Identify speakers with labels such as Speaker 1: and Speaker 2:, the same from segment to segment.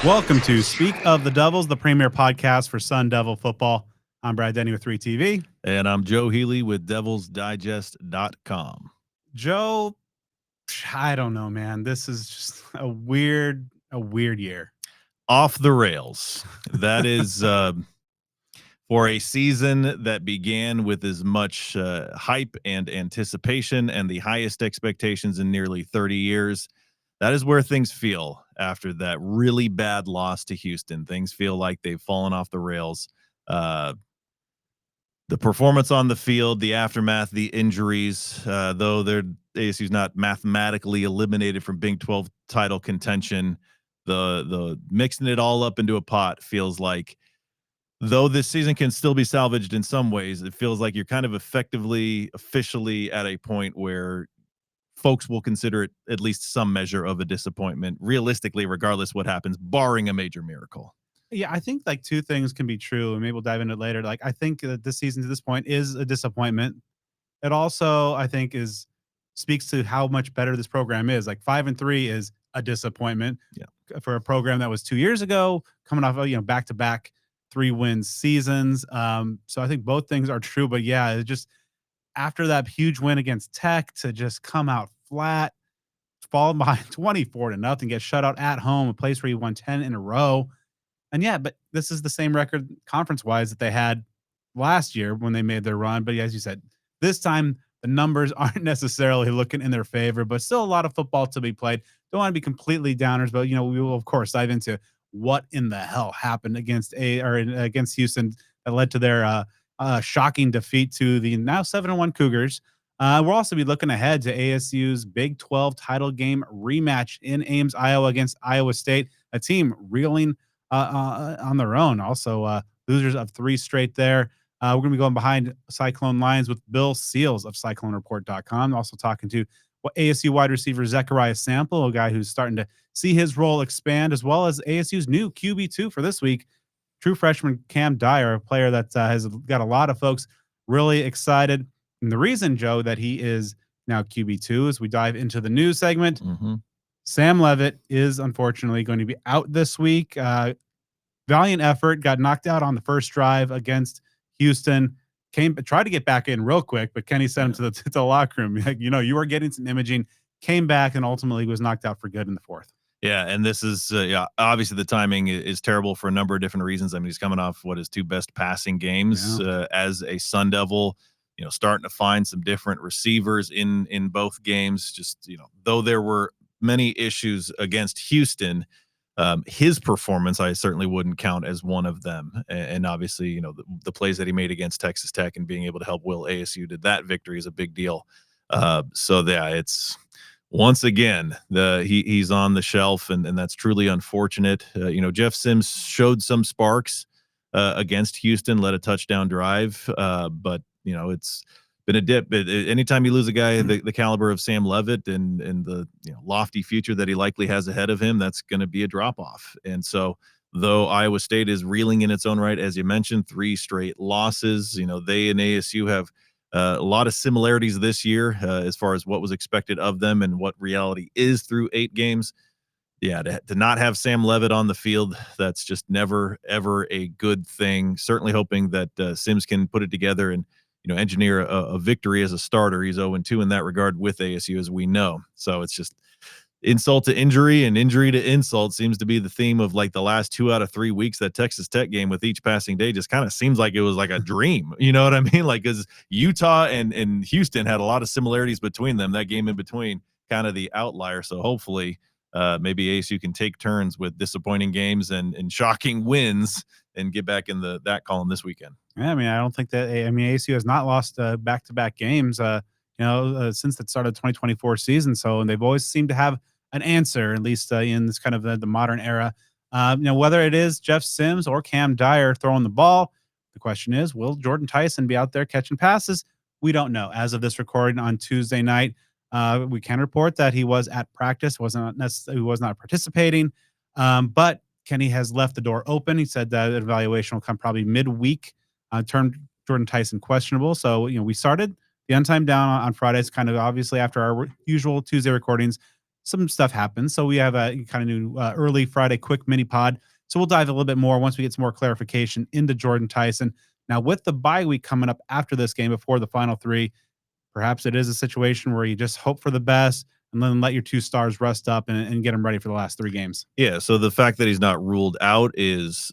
Speaker 1: Welcome to Speak of the Devils, the premier podcast for Sun Devil football. I'm Brad Denny with 3TV.
Speaker 2: And I'm Joe Healy with devilsdigest.com.
Speaker 1: Joe, I don't know, man. This is just a weird year.
Speaker 2: Off the rails. That is for a season that began with as much hype and anticipation and the highest expectations in nearly 30 years. That is where things feel after that really bad loss to Houston. Things feel like they've fallen off the rails. The performance on the field, the aftermath, the injuries, though ASU's not mathematically eliminated from Big 12 title contention, the mixing it all up into a pot feels like, though this season can still be salvaged in some ways, it feels like you're kind of officially at a point where folks will consider it at least some measure of a disappointment, realistically, regardless what happens, barring a major miracle.
Speaker 1: Yeah, I think like two things can be true, and maybe we'll dive into it later. Like, I think that this season to this point is a disappointment. It also, I think, speaks to how much better this program is. Like 5-3 is a disappointment for a program that was 2 years ago, coming off of back to back 3-win seasons. So I think both things are true. But yeah, it just after that huge win against Tech to just come out flat, fall behind 24-0, get shut out at home, a place where you won 10 in a row. And yeah, but this is the same record conference wise that they had last year when they made their run. But as you said, this time the numbers aren't necessarily looking in their favor, but still a lot of football to be played. Don't want to be completely downers, but we will of course dive into what in the hell happened against Houston that led to their shocking defeat to the now 7-1 Cougars. We'll also be looking ahead to ASU's Big 12 title game rematch in Ames, Iowa against Iowa State, a team reeling on their own. Also, losers of 3 straight there. We're going to be going behind Cyclone lines with Bill Seals of CycloneReport.com. Also talking to ASU wide receiver Zechariah Sample, a guy who's starting to see his role expand, as well as ASU's new QB2 for this week, true freshman Cam Dyer, a player that has got a lot of folks really excited. And the reason, Joe, that he is now QB2 as we dive into the news segment. Sam Leavitt is unfortunately going to be out this week. Valiant effort, got knocked out on the first drive against Houston. Tried to get back in real quick, but Kenny sent him to the locker room. Like, you were getting some imaging, came back, and ultimately was knocked out for good in the fourth.
Speaker 2: Yeah, and this is obviously the timing is terrible for a number of different reasons. I mean, he's coming off his 2 best passing games as a Sun Devil. Starting to find some different receivers in both games. Just though there were many issues against Houston, his performance I certainly wouldn't count as one of them. And obviously, the plays that he made against Texas Tech and being able to help will ASU to that victory is a big deal. So yeah, it's once again he's on the shelf, and that's truly unfortunate. Jeff Sims showed some sparks against Houston, led a touchdown drive, but it's been a dip. Anytime you lose a guy the caliber of Sam Leavitt and the lofty future that he likely has ahead of him, that's going to be a drop off. And so, though Iowa State is reeling in its own right, as you mentioned, 3 straight losses, they and ASU have a lot of similarities this year as far as what was expected of them and what reality is through 8 games. Yeah, to not have Sam Leavitt on the field, that's just never, ever a good thing. Certainly hoping that Sims can put it together and engineer a victory as a starter. He's 0-2 in that regard with ASU, as we know. So it's just insult to injury and injury to insult seems to be the theme of like the last 2 out of 3 weeks. That Texas Tech game with each passing day just kind of seems like it was like a dream. You know what I mean? Like, because Utah and Houston had a lot of similarities between them. That game in between, kind of the outlier. So hopefully maybe ASU can take turns with disappointing games and shocking wins and get back in that column this weekend.
Speaker 1: Yeah, I mean, I don't think that. I mean, ASU has not lost back-to-back games, since the start of the 2024 season. So, and they've always seemed to have an answer, at least in this kind of the modern era. Whether it is Jeff Sims or Cam Dyer throwing the ball, the question is, will Jordan Tyson be out there catching passes? We don't know. As of this recording on Tuesday night, we can report that he was at practice, was not participating, but Kenny has left the door open. He said that evaluation will come probably midweek. Turned Jordan Tyson questionable. So, we started the untimed down on Fridays, kind of obviously after our usual Tuesday recordings. some stuff happens. So we have a kind of new early Friday quick mini pod. So we'll dive a little bit more once we get some more clarification into Jordan Tyson. Now, with the bye week coming up after this game before the final three, perhaps it is a situation where you just hope for the best and then let your two stars rest up and get them ready for the last three games.
Speaker 2: Yeah, so the fact that he's not ruled out is,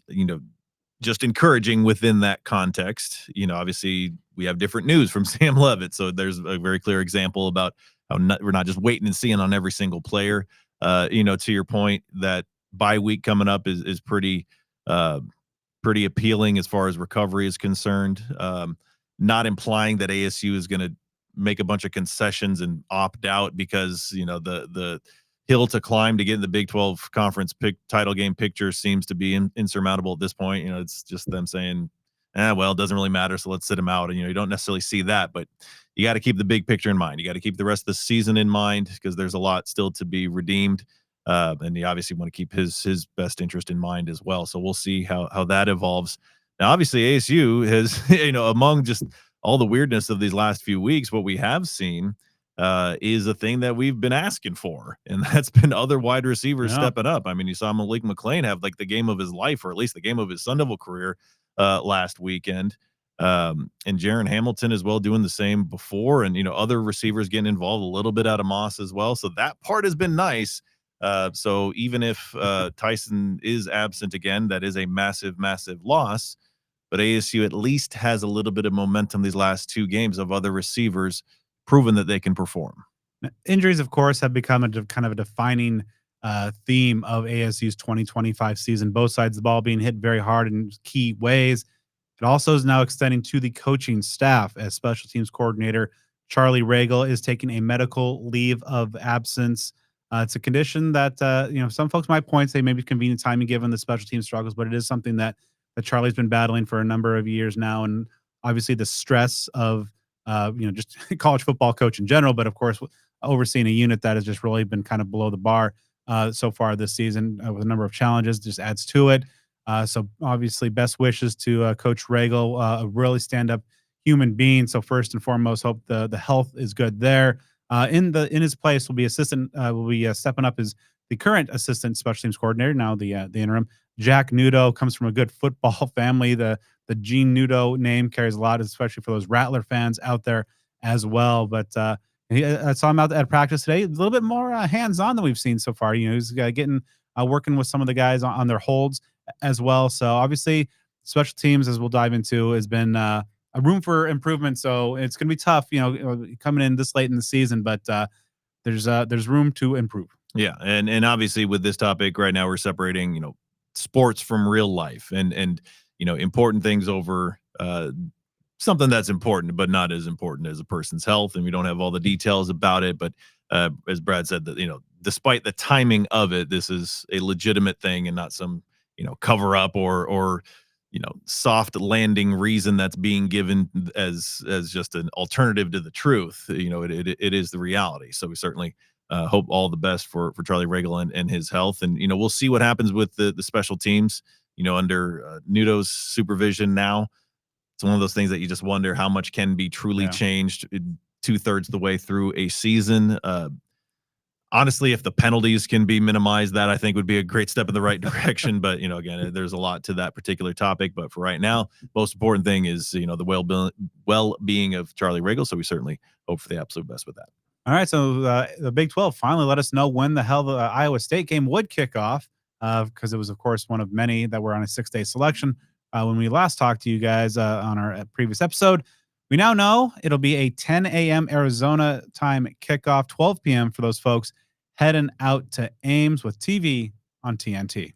Speaker 2: just encouraging within that context. Obviously we have different news from Sam Levitt, so there's a very clear example about how we're not just waiting and seeing on every single player. To your point, that bye week coming up is uh, pretty appealing as far as recovery is concerned. Not implying that ASU is going to make a bunch of concessions and opt out because the hill to climb to get in the Big 12 conference title game picture seems to be insurmountable at this point. It's just them saying, well, it doesn't really matter, so let's sit them out. And you don't necessarily see that, but you got to keep the big picture in mind. You got to keep the rest of the season in mind because there's a lot still to be redeemed. And you obviously want to keep his best interest in mind as well. So we'll see how that evolves. Now, obviously, ASU has, among just all the weirdness of these last few weeks, what we have seen is a thing that we've been asking for, and that's been other wide receivers
Speaker 1: Yeah.
Speaker 2: stepping up. I mean, you saw Malik McClain have like the game of his life, or at least the game of his Sun Devil career last weekend. And Jaron Hamilton as well doing the same before, and other receivers getting involved a little bit out of Moss as well. So that part has been nice. So even if Tyson is absent again, that is a massive, massive loss. But ASU at least has a little bit of momentum these last two games of other receivers proven that they can perform.
Speaker 1: Injuries, of course, have become kind of a defining theme of ASU's 2025 season. Both sides of the ball being hit very hard in key ways. It also is now extending to the coaching staff as special teams coordinator Charlie Regal is taking a medical leave of absence. It's a condition that some folks might point say maybe convenient timing given the special team struggles, but it is something that Charlie's been battling for a number of years now, and obviously the stress of just college football coach in general, but of course overseeing a unit that has just really been kind of below the bar so far this season with a number of challenges just adds to it. So obviously, best wishes to Coach Regal, a really stand-up human being. So first and foremost, hope the health is good there. In his place will be stepping up as the current assistant special teams coordinator, now the interim. Jack Nudo comes from a good football family. The Gene Nudo name carries a lot, especially for those Rattler fans out there as well. But I saw him out at practice today. A little bit more hands-on than we've seen so far. He's getting working with some of the guys on their holds as well. So obviously, special teams, as we'll dive into, has been a room for improvement. So it's going to be tough, coming in this late in the season. But there's room to improve.
Speaker 2: Yeah, and obviously with this topic right now, we're separating sports from real life, and important things over something that's important but not as important as a person's health, and we don't have all the details about it. But as Brad said, that despite the timing of it, this is a legitimate thing and not some cover up or soft landing reason that's being given as just an alternative to the truth. It is the reality. So we certainly hope all the best for Charlie Regal and his health. And we'll see what happens with the special teams under Nudo's supervision now. It's one of those things that you just wonder how much can be truly changed 2/3 the way through a season. Honestly, if the penalties can be minimized, that I think would be a great step in the right direction. But again, there's a lot to that particular topic. But for right now, most important thing is the well-being of Charlie Regal. So we certainly hope for the absolute best with that.
Speaker 1: All right, so the Big 12 finally let us know when the hell the Iowa State game would kick off, because it was, of course, one of many that were on a 6-day selection. When we last talked to you guys on our previous episode, we now know it'll be a 10 a.m. Arizona time kickoff, 12 p.m. for those folks heading out to Ames with TV on TNT.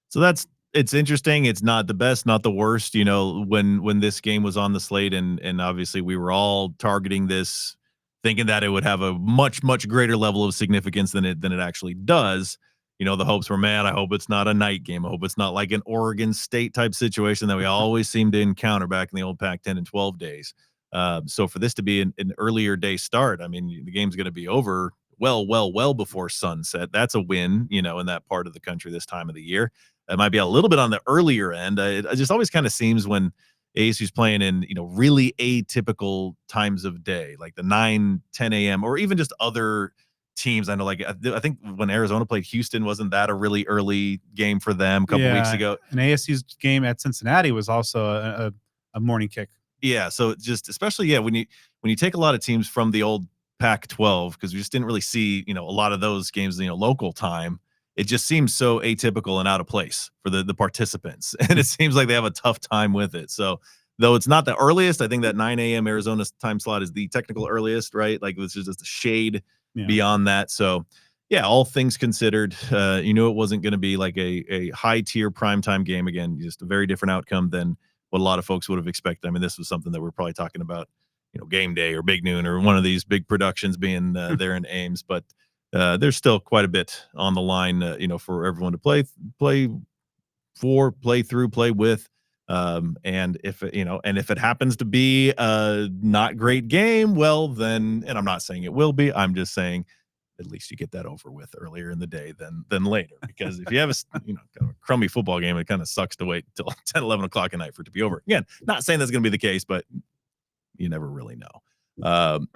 Speaker 2: So it's interesting. It's not the best, not the worst. When this game was on the slate, and obviously we were all targeting this, thinking that it would have a much, much greater level of significance than it actually does. The hopes were, man, I hope it's not a night game. I hope it's not like an Oregon State type situation that we always seem to encounter back in the old Pac-10 and 12 days. So for this to be an earlier day start, I mean, the game's going to be over well before sunset. That's a win, in that part of the country this time of the year. It might be a little bit on the earlier end. It just always kind of seems when ASU's playing in, really atypical times of day, like the 9, 10 a.m., or even just other teams. I know, like I think when Arizona played Houston, wasn't that a really early game for them a couple weeks
Speaker 1: Yeah,
Speaker 2: ago?
Speaker 1: and ASU's game at Cincinnati was also a morning kick.
Speaker 2: Yeah, so just especially when you take a lot of teams from the old Pac-12 because we just didn't really see a lot of those games local time. It just seems so atypical and out of place for the participants, and it seems like they have a tough time with it. So though it's not the earliest, I think that 9 a.m. Arizona time slot is the technical earliest, right? Like this is just a shade
Speaker 1: Yeah.
Speaker 2: beyond that. So yeah, all things considered, you knew it wasn't going to be like a high tier primetime game again. Just a very different outcome than what a lot of folks would have expected. I mean, this was something that we're probably talking about, game day or big noon or one of these big productions being there in Ames. But there's still quite a bit on the line, for everyone to play through, play with. And if it happens to be a not great game, well, then, and I'm not saying it will be, I'm just saying at least you get that over with earlier in the day than later. Because if you have kind of a crummy football game, it kind of sucks to wait until 10, 11 o'clock at night for it to be over. Again, not saying that's going to be the case, but you never really know.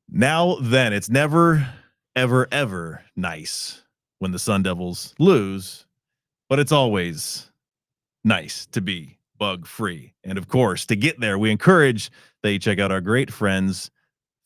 Speaker 2: Now then, it's never, ever, ever nice when the Sun Devils lose, but it's always nice to be bug free. And of course, to get there, we encourage that you check out our great friends,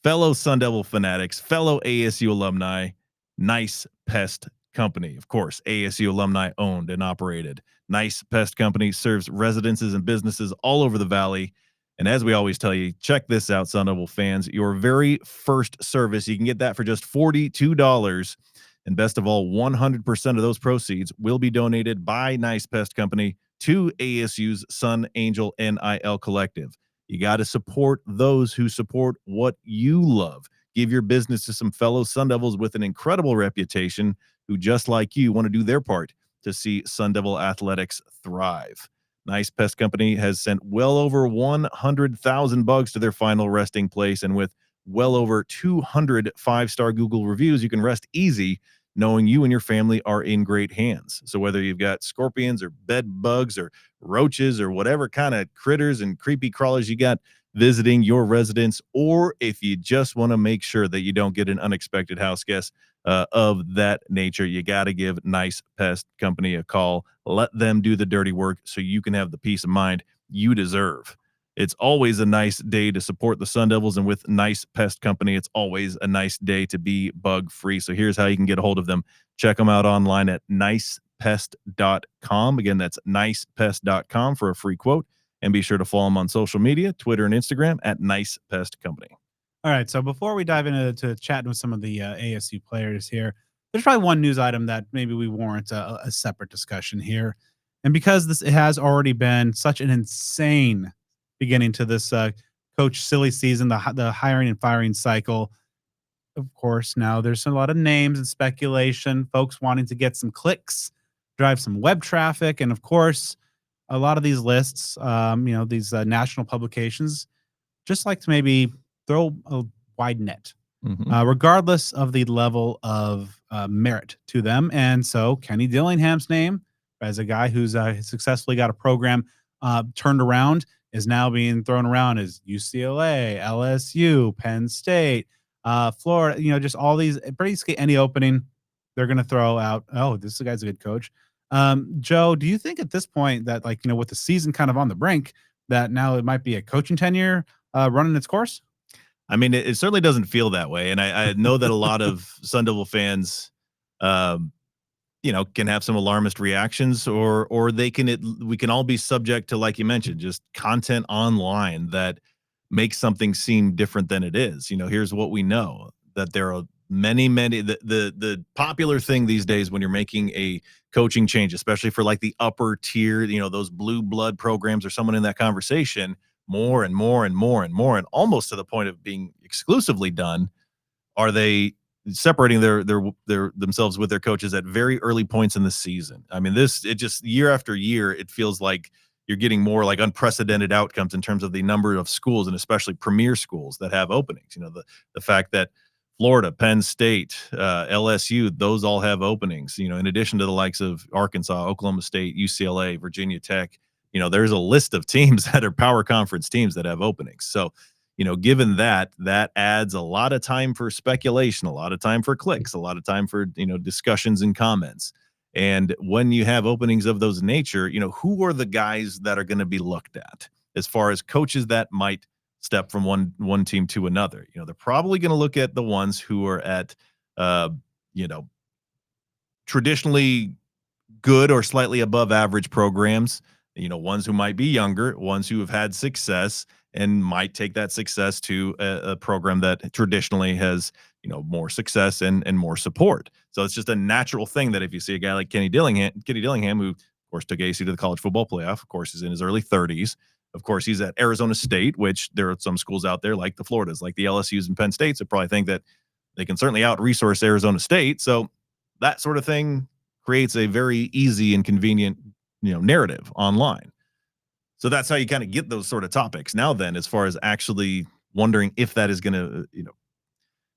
Speaker 2: fellow Sun Devil fanatics, fellow ASU alumni, Nice Pest Company. Of course, ASU alumni owned and operated. Nice Pest Company serves residences and businesses all over the valley. And as we always tell you, check this out, Sun Devil fans. Your very first service, you can get that for just $42. And best of all, 100% of those proceeds will be donated by Nice Pest Company to ASU's Sun Angel NIL Collective. You got to support those who support what you love. Give your business to some fellow Sun Devils with an incredible reputation who, just like you, want to do their part to see Sun Devil athletics thrive. Nice Pest Company has sent well over 100,000 bugs to their final resting place, and with well over 200 five-star Google reviews, you can rest easy knowing you and your family are in great hands. So whether you've got scorpions or bed bugs or roaches or whatever kind of critters and creepy crawlers you got visiting your residence, or if you just want to make sure that you don't get an unexpected house guest of that nature, you got to give Nice Pest Company a call. Let them do the dirty work so you can have the peace of mind you deserve. It's always a nice day to support the Sun Devils, and with Nice Pest Company, it's always a nice day to be bug free. So here's how you can get a hold of them. Check them out online at nicepest.com. Again, that's nicepest.com for a free quote. And be sure to follow them on social media, Twitter and Instagram at Nice Pest Company.
Speaker 1: All right. So before we dive into chatting with some of the ASU players here, there's probably one news item that maybe we warrant a separate discussion here. And because it has already been such an insane beginning to this coach silly season, the hiring and firing cycle. Of course, now there's a lot of names and speculation, folks wanting to get some clicks, drive some web traffic, and of course, a lot of these lists, these national publications, just like to maybe throw a wide net, regardless of the level of merit to them. And so, Kenny Dillingham's name, as a guy who's successfully got a program turned around, is now being thrown around as UCLA, LSU, Penn State, Florida. Just all these. Basically, any opening, they're going to throw out. Oh, this guy's a good coach. Joe, do you think at this point that, with the season kind of on the brink, that now it might be a coaching tenure running its course?
Speaker 2: I mean, it certainly doesn't feel that way. And I know that a lot of Sun Devil fans, can have some alarmist reactions, or we can all be subject to, like you mentioned, just content online that makes something seem different than it is. Here's what we know, that there are many, the popular thing these days when you're making a coaching change, especially for like the upper tier, those blue blood programs or someone in that conversation, more and more and more and more, and almost to the point of being exclusively done, are they separating their themselves with their coaches at very early points in the season. I mean, it just year after year, it feels like you're getting more like unprecedented outcomes in terms of the number of schools, and especially premier schools that have openings. The fact that Florida, Penn State, LSU, those all have openings, in addition to the likes of Arkansas, Oklahoma State, UCLA, Virginia Tech. There's a list of teams that are power conference teams that have openings. So, given that, that adds a lot of time for speculation, a lot of time for clicks, a lot of time for, discussions and comments. And when you have openings of those nature, who are the guys that are going to be looked at as far as coaches that might step from one team to another? They're probably going to look at the ones who are at, uh, you know, traditionally good or slightly above average programs, ones who might be younger, ones who have had success and might take that success to a program that traditionally has, more success and more support. So it's just a natural thing that if you see a guy like Kenny Dillingham, who of course took ASU to the college football playoff, of course is in his early 30s. Of course, he's at Arizona State, which there are some schools out there like the Floridas, like the LSUs and Penn States that probably think that they can certainly out resource Arizona State. So that sort of thing creates a very easy and convenient, narrative online. So that's how you kind of get those sort of topics. Now then, as far as actually wondering if that is going to,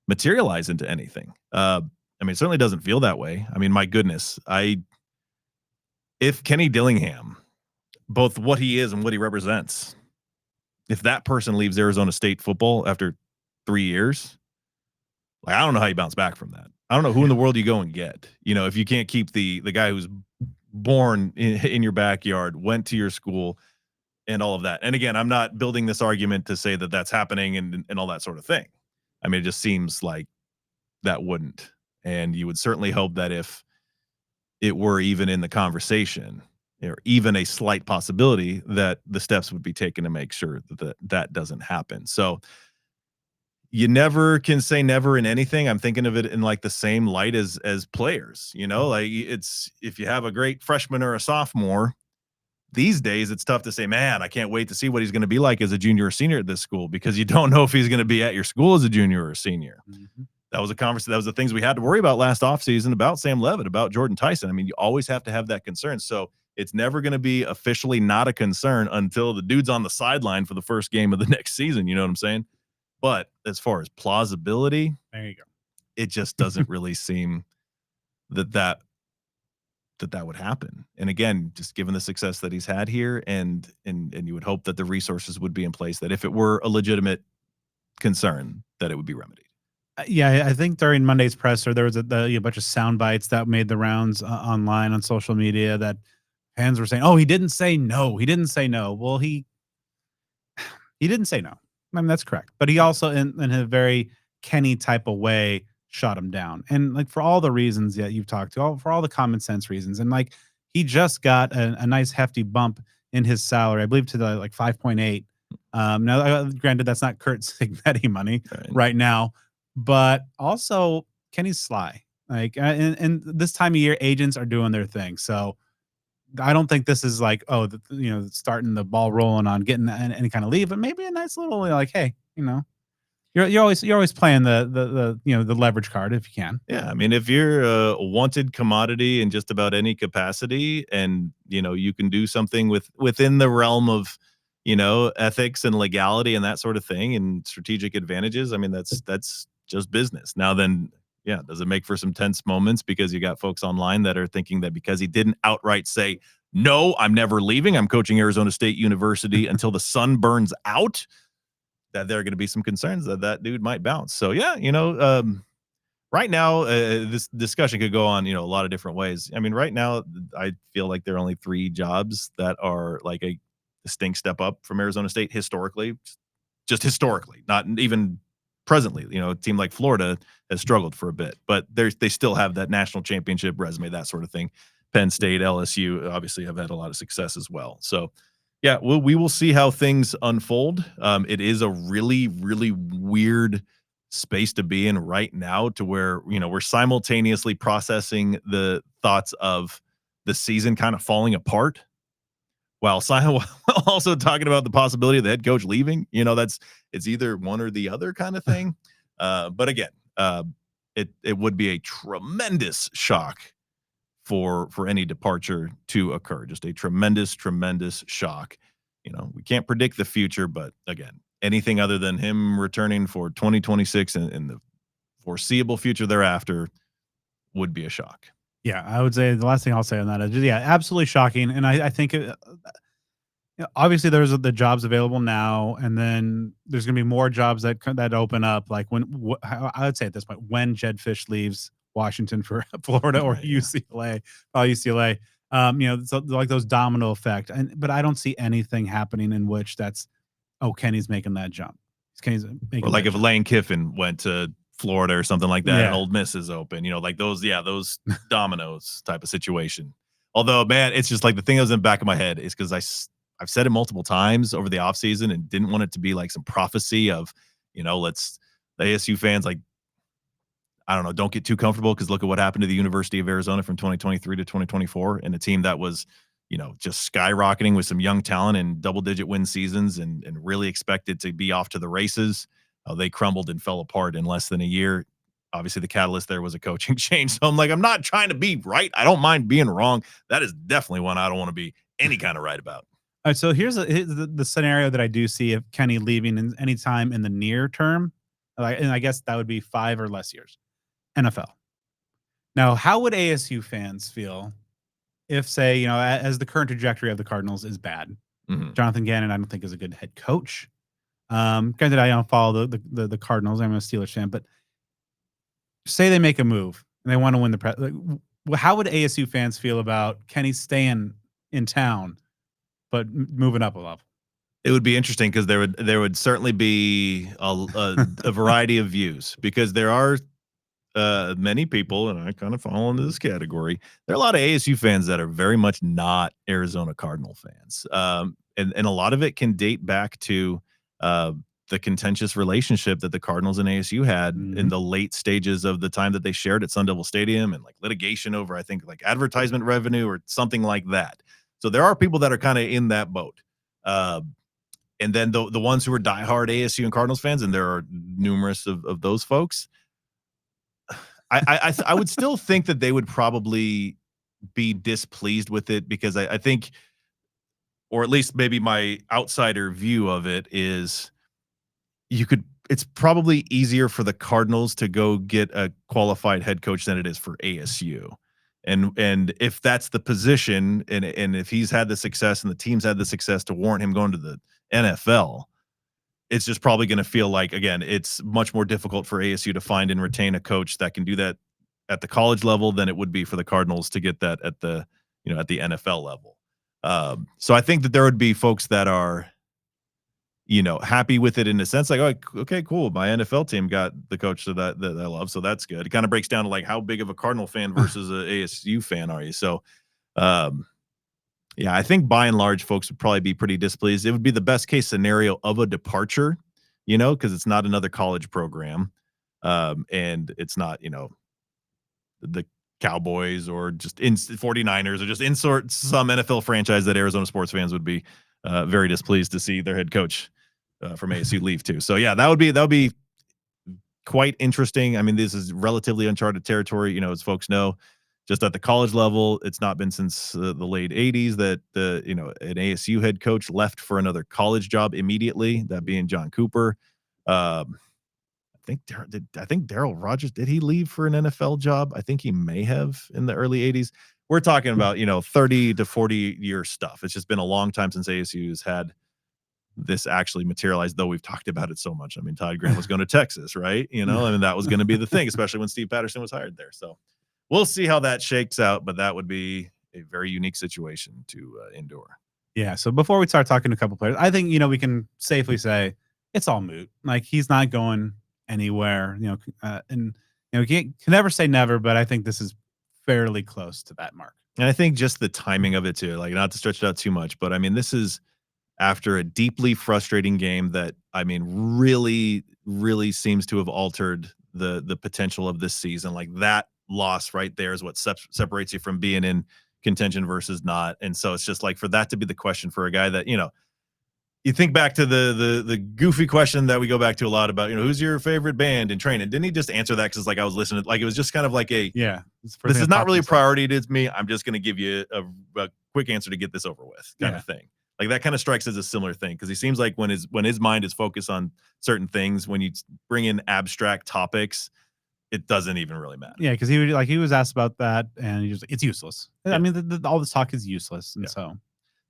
Speaker 2: materialize into anything. It certainly doesn't feel that way. I mean, my goodness, if Kenny Dillingham, both what he is and what he represents, if that person leaves Arizona State football after 3 years, like, I don't know how you bounce back from that. I don't know who in the world you go and get. If you can't keep the guy who's born in your backyard, went to your school, and all of that. And again, I'm not building this argument to say that that's happening and all that sort of thing. It just seems like that wouldn't. And you would certainly hope that if it were even in the conversation or even a slight possibility, that the steps would be taken to make sure that doesn't happen. So you never can say never in anything. I'm thinking of it in like the same light as players, like it's, if you have a great freshman or a sophomore these days, it's tough to say, man, I can't wait to see what he's going to be like as a junior or senior at this school, because you don't know if he's going to be at your school as a junior or a senior. Mm-hmm. That was a conversation. That was the things we had to worry about last offseason about Sam Levitt, about Jordan Tyson. You always have to have that concern. So it's never going to be officially not a concern until the dude's on the sideline for the first game of the next season. You know what I'm saying? But as far as plausibility,
Speaker 1: there you go.
Speaker 2: It just doesn't really seem that would happen. And again, just given the success that he's had here, and you would hope that the resources would be in place, that if it were a legitimate concern, that it would be remedied.
Speaker 1: Yeah, I think during Monday's presser, there was a bunch of sound bites that made the rounds online on social media that fans were saying, "Oh, he didn't say no. He didn't say no." Well, he didn't say no. That's correct. But he also, in a very Kenny type of way, shot him down. And like for all the reasons that you've talked to, for all the common sense reasons, and like he just got a nice hefty bump in his salary, I believe to the like 5.8. Now, granted, that's not Kurt Signetti money right now, but also Kenny's sly. Like, and this time of year, agents are doing their thing. So I don't think this is like, starting the ball rolling on getting any kind of lead, but maybe a nice little like, hey, you're always playing the leverage card if you can.
Speaker 2: Yeah, if you're a wanted commodity in just about any capacity, and you can do something within the realm of ethics and legality and that sort of thing and strategic advantages, that's just business. Now then, yeah, does it make for some tense moments because you got folks online that are thinking that because he didn't outright say, no, I'm never leaving, I'm coaching Arizona State University until the sun burns out, that there are going to be some concerns that dude might bounce. So yeah, right now, this discussion could go on, a lot of different ways. Right now, I feel like there are only 3 jobs that are like a distinct step up from Arizona State historically, just historically, not even presently. A team like Florida has struggled for a bit, but they still have that national championship resume, that sort of thing. Penn State, LSU, obviously have had a lot of success as well. So, yeah, we will see how things unfold. It is a really, really weird space to be in right now, to where we're simultaneously processing the thoughts of the season kind of falling apart while also talking about the possibility of the head coach leaving. It's either one or the other kind of thing. But again, it would be a tremendous shock for any departure to occur. Just a tremendous shock. We can't predict the future, but again, anything other than him returning for 2026 and the foreseeable future thereafter would be a shock.
Speaker 1: Yeah, I would say the last thing I'll say on that is, yeah, absolutely shocking. And I think Obviously there's the jobs available now, and then there's going to be more jobs that open up. Like I would say at this point, when Jed Fish leaves Washington for Florida or
Speaker 2: Right. Yeah.
Speaker 1: UCLA, probably UCLA, so like those domino effect. But I don't see anything happening in which that's, oh, Kenny's making that jump. Kenny's
Speaker 2: Or
Speaker 1: making
Speaker 2: like
Speaker 1: that
Speaker 2: if
Speaker 1: jump.
Speaker 2: Lane Kiffin went to Florida or something like that and
Speaker 1: Yeah.
Speaker 2: Old Miss is open, like those, yeah, those dominoes type of situation. Although, man, it's just like the thing that was in the back of my head is because I've said it multiple times over the offseason and didn't want it to be like some prophecy of, let's the ASU fans like, I don't know, don't get too comfortable because look at what happened to the University of Arizona from 2023 to 2024 and a team that was, just skyrocketing with some young talent and double digit win seasons and really expected to be off to the races. They crumbled and fell apart in less than a year. Obviously, the catalyst there was a coaching change. So I'm like, I'm not trying to be right. I don't mind being wrong. That is definitely one I don't want to be any kind of right about.
Speaker 1: All right, so here's the scenario that I do see of Kenny leaving in any time in the near term, and I guess that would be 5 or less years. NFL. Now, how would ASU fans feel if, say, as the current trajectory of the Cardinals is bad?
Speaker 2: Mhm.
Speaker 1: Jonathan Gannon, I don't think is a good head coach. Granted, I don't follow the Cardinals. I'm a Steelers fan, but say they make a move and they want to win how would ASU fans feel about Kenny staying in town but moving up a level?
Speaker 2: It would be interesting because there would certainly be a variety of views because there are many people, and I kind of fall into this category. There are a lot of ASU fans that are very much not Arizona Cardinal fans, and a lot of it can date back to uh, the contentious relationship that the Cardinals and ASU had in
Speaker 1: Mhm.
Speaker 2: the late stages of the time that they shared at Sun Devil Stadium, and like litigation over, I think, like advertisement revenue or something like that. So there are people that are kind of in that boat. Uh, and then the ones who are diehard ASU and Cardinals fans, and there are numerous of those folks, I would still think that they would probably be displeased with it because I think, or at least maybe my outsider view of it is it's probably easier for the Cardinals to go get a qualified head coach than it is for ASU. And if that's the position and if he's had the success and the team's had the success to warrant him going to the NFL, it's just probably going to feel like, again, it's much more difficult for ASU to find and retain a coach that can do that at the college level than it would be for the Cardinals to get that at the NFL level. So I think that there would be folks that are, happy with it in a sense, like, oh, okay, cool. My NFL team got the coach that I love. So that's good. It kind of breaks down to like how big of a Cardinal fan versus a ASU fan are you? So, um, yeah, I think by and large, folks would probably be pretty displeased. It would be the best case scenario of a departure, because it's not another college program. And it's not, the Cowboys or just 49ers or just insert some NFL franchise that Arizona sports fans would be very displeased to see their head coach from ASU leave too. So yeah, that would be quite interesting. I mean, this is relatively uncharted territory, as folks know. Just at the college level, it's not been since the late '80s that an ASU head coach left for another college job immediately. That being John Cooper. Um, I think Daryl Rogers, did he leave for an NFL job? I think he may have in the early '80s. We're talking about 30 to 40-year stuff. It's just been a long time since ASU has had this actually materialized, though we've talked about it so much. I mean, Todd Graham was going to Texas, right? I mean, that was going to be the thing, especially when Steve Patterson was hired there. So we'll see how that shakes out, but that would be a very unique situation to endure.
Speaker 1: Yeah. So before we start talking to a couple players, I think we can safely say it's all moot. Like he's not going anywhere. And can never say never, but I think this is fairly close to that mark.
Speaker 2: And I think just the timing of it too, like not to stretch it out too much, but I mean, this is after a deeply frustrating game that, I mean, really, really seems to have altered the potential of this season. Like that loss right there is what separates you from being in contention versus not. And so it's just like for that to be the question for a guy that, you think back to the goofy question that we go back to a lot about, who's your favorite band in training? Didn't he just answer that because like I was listening, like it was just kind of like
Speaker 1: Yeah.
Speaker 2: this is not really a priority to me. I'm just going to give you a quick answer to get this over with, kind of thing. Like that kind of strikes as a similar thing because he seems like when his mind is focused on certain things, when you bring in abstract topics, it doesn't even really matter.
Speaker 1: Yeah, because he was asked about that, and he was like, "It's useless." I mean, all this talk is useless, and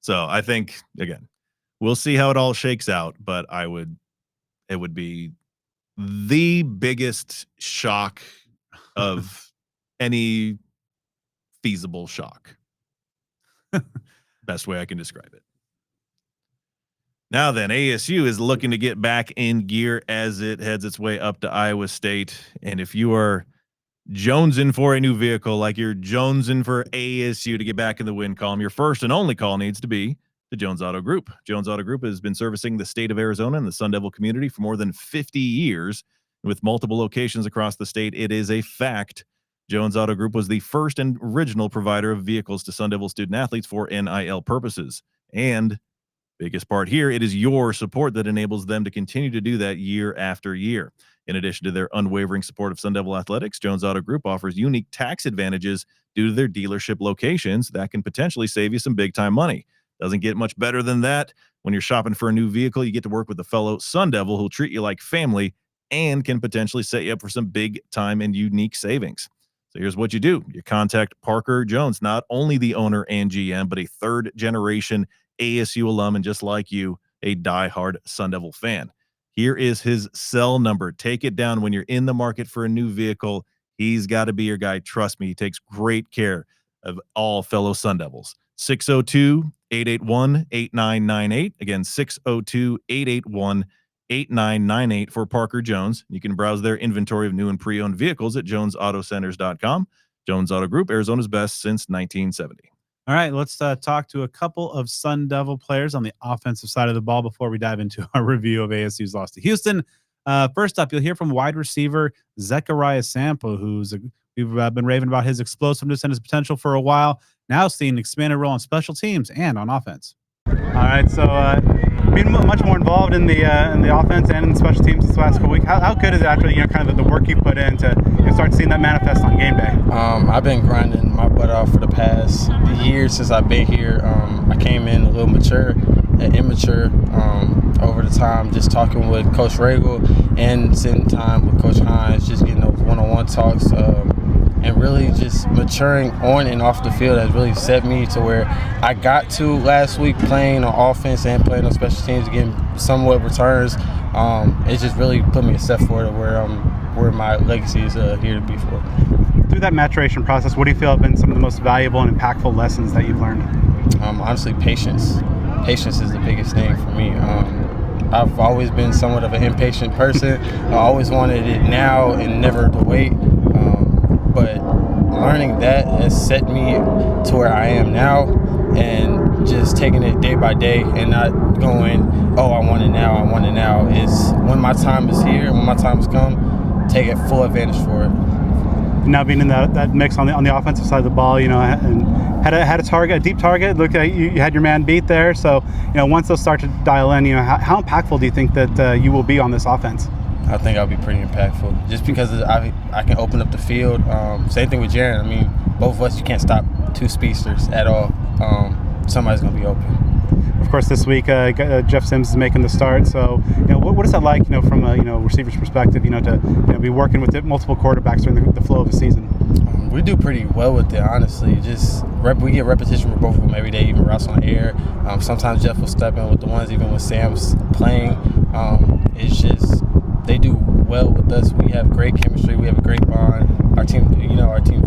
Speaker 2: So I think again, we'll see how it all shakes out. But it would be the biggest shock of any feasible shock. Best way I can describe it. Now then, ASU is looking to get back in gear as it heads its way up to Iowa State. And if you are jonesing for a new vehicle, like you're jonesing for ASU to get back in the win column, your first and only call needs to be the Jones Auto Group. Jones Auto Group has been servicing the state of Arizona and the Sun Devil community for more than 50 years. With multiple locations across the state, it is a fact. Jones Auto Group was the first and original provider of vehicles to Sun Devil student athletes for NIL purposes. And biggest part here, it is your support that enables them to continue to do that year after year. In addition to their unwavering support of Sun Devil athletics, Jones Auto Group offers unique tax advantages due to their dealership locations that can potentially save you some big-time money. Doesn't get much better than that. When you're shopping for a new vehicle, you get to work with a fellow Sun Devil who'll treat you like family and can potentially set you up for some big-time and unique savings. So here's what you do. You contact Parker Jones, not only the owner and GM, but a third-generation ASU alum, and just like you, a diehard Sun Devil fan. Here is his cell number. Take it down when you're in the market for a new vehicle. He's got to be your guy. Trust me, he takes great care of all fellow Sun Devils. 602-881-8998. Again, 602-881-8998 for Parker Jones. You can browse their inventory of new and pre-owned vehicles at jonesautocenters.com. Jones Auto Group, Arizona's best since 1970.
Speaker 1: All right, let's talk to a couple of Sun Devil players on the offensive side of the ball before we dive into our review of ASU's loss to Houston. First up, you'll hear from wide receiver Zechariah Sample, we've been raving about his explosiveness and his potential for a while. Now seeing an expanded role on special teams and on offense.
Speaker 3: All right, so being much more involved in the offense and in the special teams this last couple weeks. How good is it after kind of the work you put in to start seeing that manifest on game day?
Speaker 4: I've been grinding my butt off for the past years since I've been here. I came in a little mature and immature over the time, just talking with Coach Regal and spending time with Coach Hines, just getting those one-on-one talks. And really just maturing on and off the field has really set me to where I got to last week, playing on offense and playing on special teams, getting somewhat returns. It just really put me a step forward where my legacy is here to be for.
Speaker 3: Through that maturation process, what do you feel have been some of the most valuable and impactful lessons that you've learned?
Speaker 4: Honestly, patience. Patience is the biggest thing for me. I've always been somewhat of an impatient person. I always wanted it now and never to wait. But learning that has set me to where I am now, and just taking it day by day and not going, oh, I want it now, is when my time is here, when my time has come, take it full advantage for it.
Speaker 3: Now being in that mix on the offensive side of the ball, and had a target, a deep target. Look, you had your man beat there. So, once those start to dial in, how impactful do you think that you will be on this offense?
Speaker 4: I think I'll be pretty impactful just because I can open up the field. Same thing with Jaron. I mean, both of us, you can't stop two speedsters at all. Somebody's going to be open.
Speaker 3: Of course, this week, Jeff Sims is making the start. So, what is that like, from a receiver's perspective, to be working with multiple quarterbacks during the flow of a season?
Speaker 4: We do pretty well with it, honestly. Just we get repetition for both of them every day, even routes on the air. Sometimes Jeff will step in with the ones, even when Sam's playing. It's just they do well with us. We have great chemistry. We have a great bond. Our team's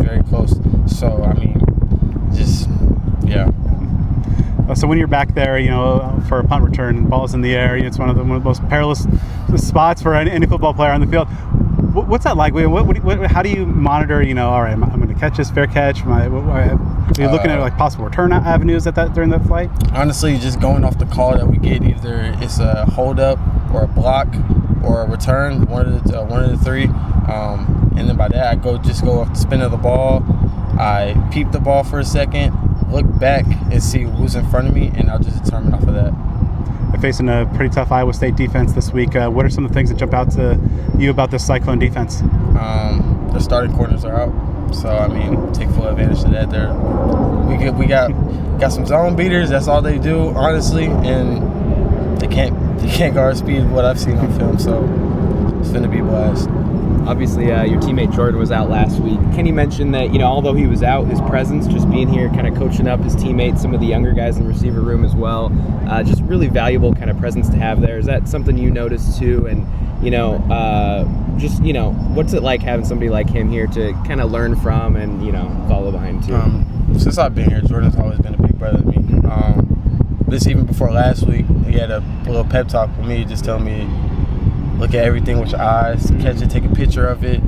Speaker 4: very close. So, I mean, just, yeah.
Speaker 3: So when you're back there, for a punt return, ball's in the air, it's one of the most perilous spots for any football player on the field. What's that like? How do you monitor, all right, I'm going to catch this, fair catch? Are you looking at possible return avenues during that flight?
Speaker 4: Honestly, just going off the call that we get, either it's a hold up or a block or a return, one of the three. And then by that, I go off the spin of the ball. I peep the ball for a second, look back and see who's in front of me, and I'll just determine off of that.
Speaker 3: They're facing a pretty tough Iowa State defense this week. What are some of the things that jump out to you about this Cyclone defense?
Speaker 4: The starting corners are out, so I mean, take full advantage of that. We got some zone beaters. That's all they do, honestly, and they can't guard speed. What I've seen on film, so it's gonna be a blast.
Speaker 5: Obviously, your teammate Jordan was out last week. Kenny mentioned that, although he was out, his presence, just being here, kind of coaching up his teammates, some of the younger guys in the receiver room as well, just really valuable kind of presence to have there. Is that something you noticed too? And, what's it like having somebody like him here to kind of learn from and, follow behind too?
Speaker 4: Since I've been here, Jordan's always been a big brother to me. This even before last week, he had a little pep talk with me, just telling me, look at everything with your eyes, catch it, take a picture of it.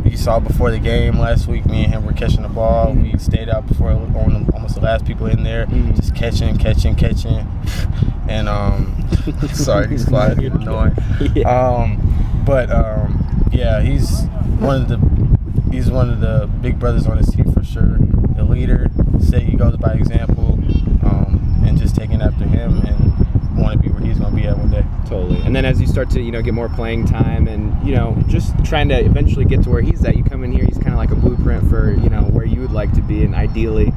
Speaker 4: You saw before the game last week, me and him were catching the ball. We stayed out before almost the last people in there, just catching. And sorry, these flies get annoying. Yeah, he's one of the big brothers on his team for sure. The leader, he goes by example, and just taking after him and want to be where he's going to be at one day.
Speaker 5: Totally. And then as you start to, get more playing time and, just trying to eventually get to where he's at, you come in here, he's kind of like a blueprint for, where you would like to be, and ideally,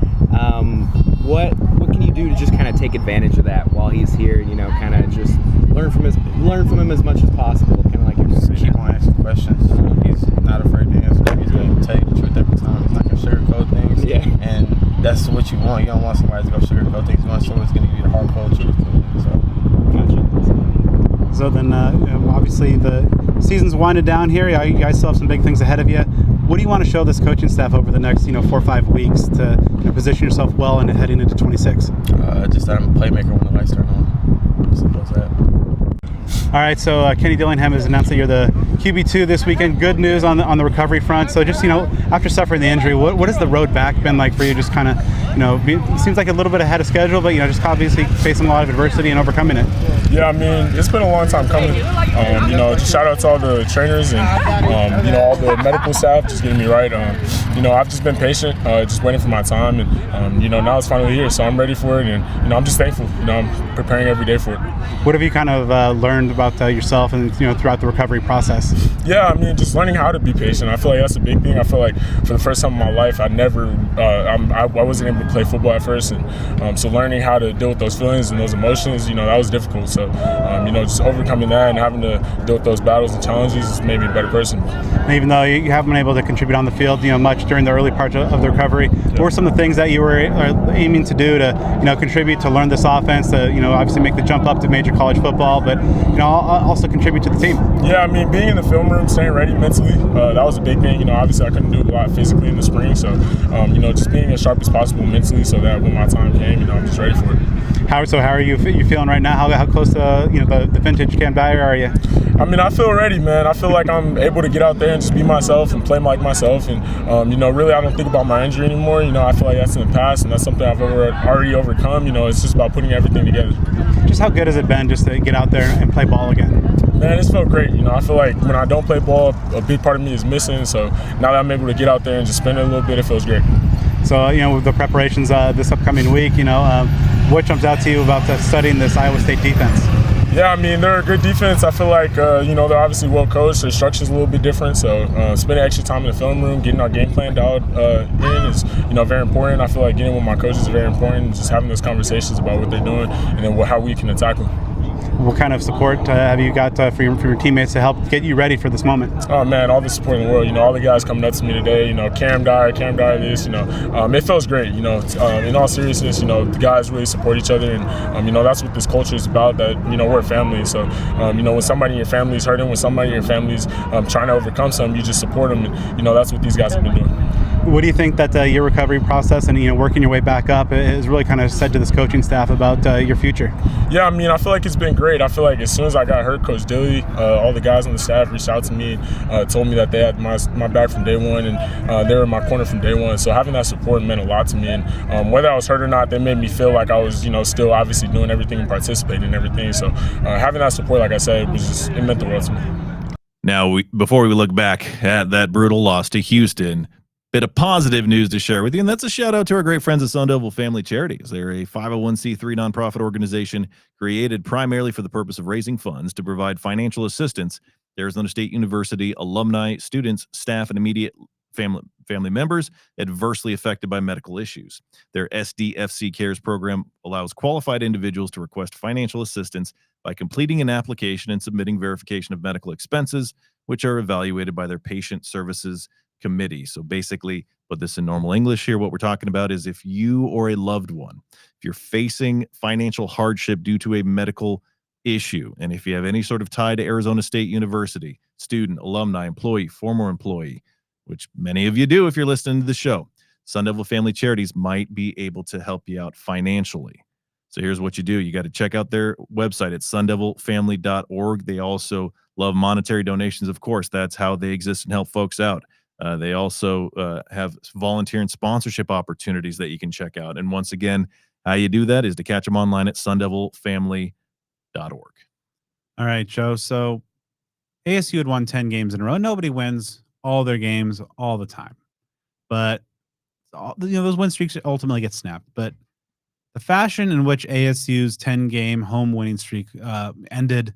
Speaker 5: what can you do to just kind of take advantage of that while he's here, kind of just learn from him as much as possible, kind of like you're
Speaker 4: Just
Speaker 5: doing
Speaker 4: keep
Speaker 5: right
Speaker 4: on asking questions. He's not afraid to answer. He's going to tell you the truth every time. He's not going to sugarcoat things.
Speaker 5: Yeah.
Speaker 4: And that's what you want. You don't want somebody to go sugarcoat things. You want someone who's going to give you the hard cold truth.
Speaker 3: So then, obviously the season's winding down here. You guys still have some big things ahead of you. What do you want to show this coaching staff over the next, 4 or 5 weeks to position yourself well and heading into 26?
Speaker 4: Just that I'm a playmaker when the lights turn on. Simple as that.
Speaker 3: All right, so Kenny Dillingham has announced that you're the QB2 this weekend. Good news on the recovery front. So just, after suffering the injury, what has the road back been like for you? Just kind of, it seems like a little bit ahead of schedule, but, just obviously facing a lot of adversity and overcoming it.
Speaker 6: Yeah, I mean, it's been a long time coming. Just shout out to all the trainers and, all the medical staff just getting me right. I've just been patient, just waiting for my time. And, now it's finally here, so I'm ready for it. And, I'm just thankful. I'm preparing every day for it.
Speaker 3: What have you kind of learned about yourself and, throughout the recovery process?
Speaker 6: Yeah, I mean, just learning how to be patient. I feel like that's a big thing. I feel like for the first time in my life, I wasn't able to play football at first. And so learning how to deal with those feelings and those emotions, that was difficult. So, just overcoming that and having to deal with those battles and challenges has made me a better person.
Speaker 3: And even though you haven't been able to contribute on the field, much during the early part of the recovery, what were some of the things that you were aiming to do to, contribute to learn this offense, to, obviously make the jump up to major college football, but, also contribute to the team?
Speaker 6: Yeah, I mean, being in the film room, staying ready mentally, that was a big thing. Obviously I couldn't do a lot physically in the spring, so, just being as sharp as possible mentally so that when my time came, I'm just ready for it.
Speaker 3: How are you feeling right now? How close to the vintage Cam Dyer are you?
Speaker 6: I mean, I feel ready, man. I feel like I'm able to get out there and just be myself and play like myself. And really, I don't think about my injury anymore. I feel like that's in the past, and that's something I've already overcome. It's just about putting everything together.
Speaker 3: Just how good has it been just to get out there and play ball again?
Speaker 6: Man, it's felt great. I feel like when I don't play ball, a big part of me is missing. So now that I'm able to get out there and just spin it a little bit, it feels great.
Speaker 3: So, with the preparations this upcoming week, what jumps out to you about studying this Iowa State defense?
Speaker 6: Yeah, I mean, they're a good defense. I feel like, they're obviously well coached. Their structure's a little bit different. So spending extra time in the film room, getting our game plan dialed in is, very important. I feel like getting with my coaches is very important. Just having those conversations about what they're doing and then how we can attack them.
Speaker 3: What kind of support have you got for your teammates to help get you ready for this moment?
Speaker 6: Oh man, all the support in the world. All the guys coming up to me today. Cam Dyer this. It feels great. In all seriousness, the guys really support each other, and that's what this culture is about. That we're a family. So when somebody in your family is hurting, when somebody in your family is trying to overcome something, you just support them, and that's what these guys have been doing.
Speaker 3: What do you think that your recovery process and working your way back up has really kind of said to this coaching staff about your future?
Speaker 6: Yeah, I mean, I feel like it's been great. I feel like as soon as I got hurt, Coach Dilly, all the guys on the staff reached out to me, told me that they had my back from day one, and they were in my corner from day one. So having that support meant a lot to me. And whether I was hurt or not, they made me feel like I was, still obviously doing everything and participating in everything. So having that support, like I said, it meant the world to me.
Speaker 2: Now, before we look back at that brutal loss to Houston, bit of positive news to share with you, and that's a shout out to our great friends at Sun Devil Family Charities. They're a 501c3 nonprofit organization created primarily for the purpose of raising funds to provide financial assistance to Arizona State University alumni, students, staff, and immediate family members adversely affected by medical issues. Their SDFC Cares program allows qualified individuals to request financial assistance by completing an application and submitting verification of medical expenses, which are evaluated by their patient services committee. So basically, put this in normal English here, what we're talking about is if you or a loved one, if you're facing financial hardship due to a medical issue, and if you have any sort of tie to Arizona State University, student, alumni, employee, former employee, which many of you do if you're listening to the show, Sun Devil Family Charities might be able to help you out financially. So here's what you do. You got to check out their website at sundevilfamily.org. They also love monetary donations, of course. That's how they exist and help folks out. They also have volunteer and sponsorship opportunities that you can check out. And once again, how you do that is to catch them online at sundevilfamily.org.
Speaker 1: All right, Joe. So ASU had won 10 games in a row. Nobody wins all their games all the time. But those win streaks ultimately get snapped. But the fashion in which ASU's 10-game home winning streak ended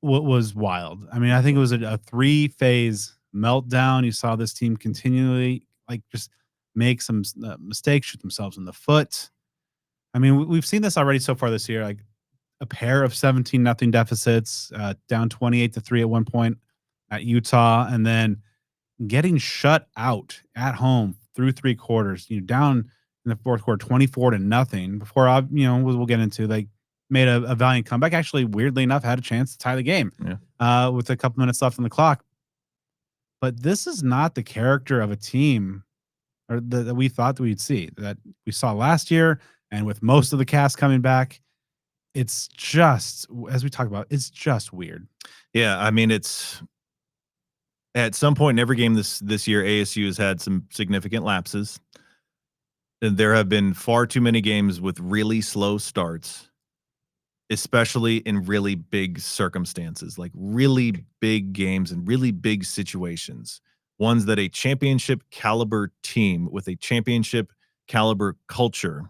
Speaker 1: was wild. I mean, I think it was a 3-phase meltdown. You saw this team continually just make some mistakes, shoot themselves in the foot. I mean, we've seen this already so far this year. Like a pair of 17-0 deficits, down 28-3 at one point at Utah, and then getting shut out at home through 3 quarters. Down in the fourth quarter, 24-0. Before we'll get into made a valiant comeback. Actually, weirdly enough, had a chance to tie the game with a couple minutes left on the clock. But this is not the character of a team or that we thought that we'd see, that we saw last year. And with most of the cast coming back, it's just, as we talked about, it's just weird.
Speaker 2: Yeah, I mean, it's at some point in every game this year, ASU has had some significant lapses. And there have been far too many games with really slow starts, especially in really big circumstances, like really big games and really big situations. Ones that a championship caliber team with a championship caliber culture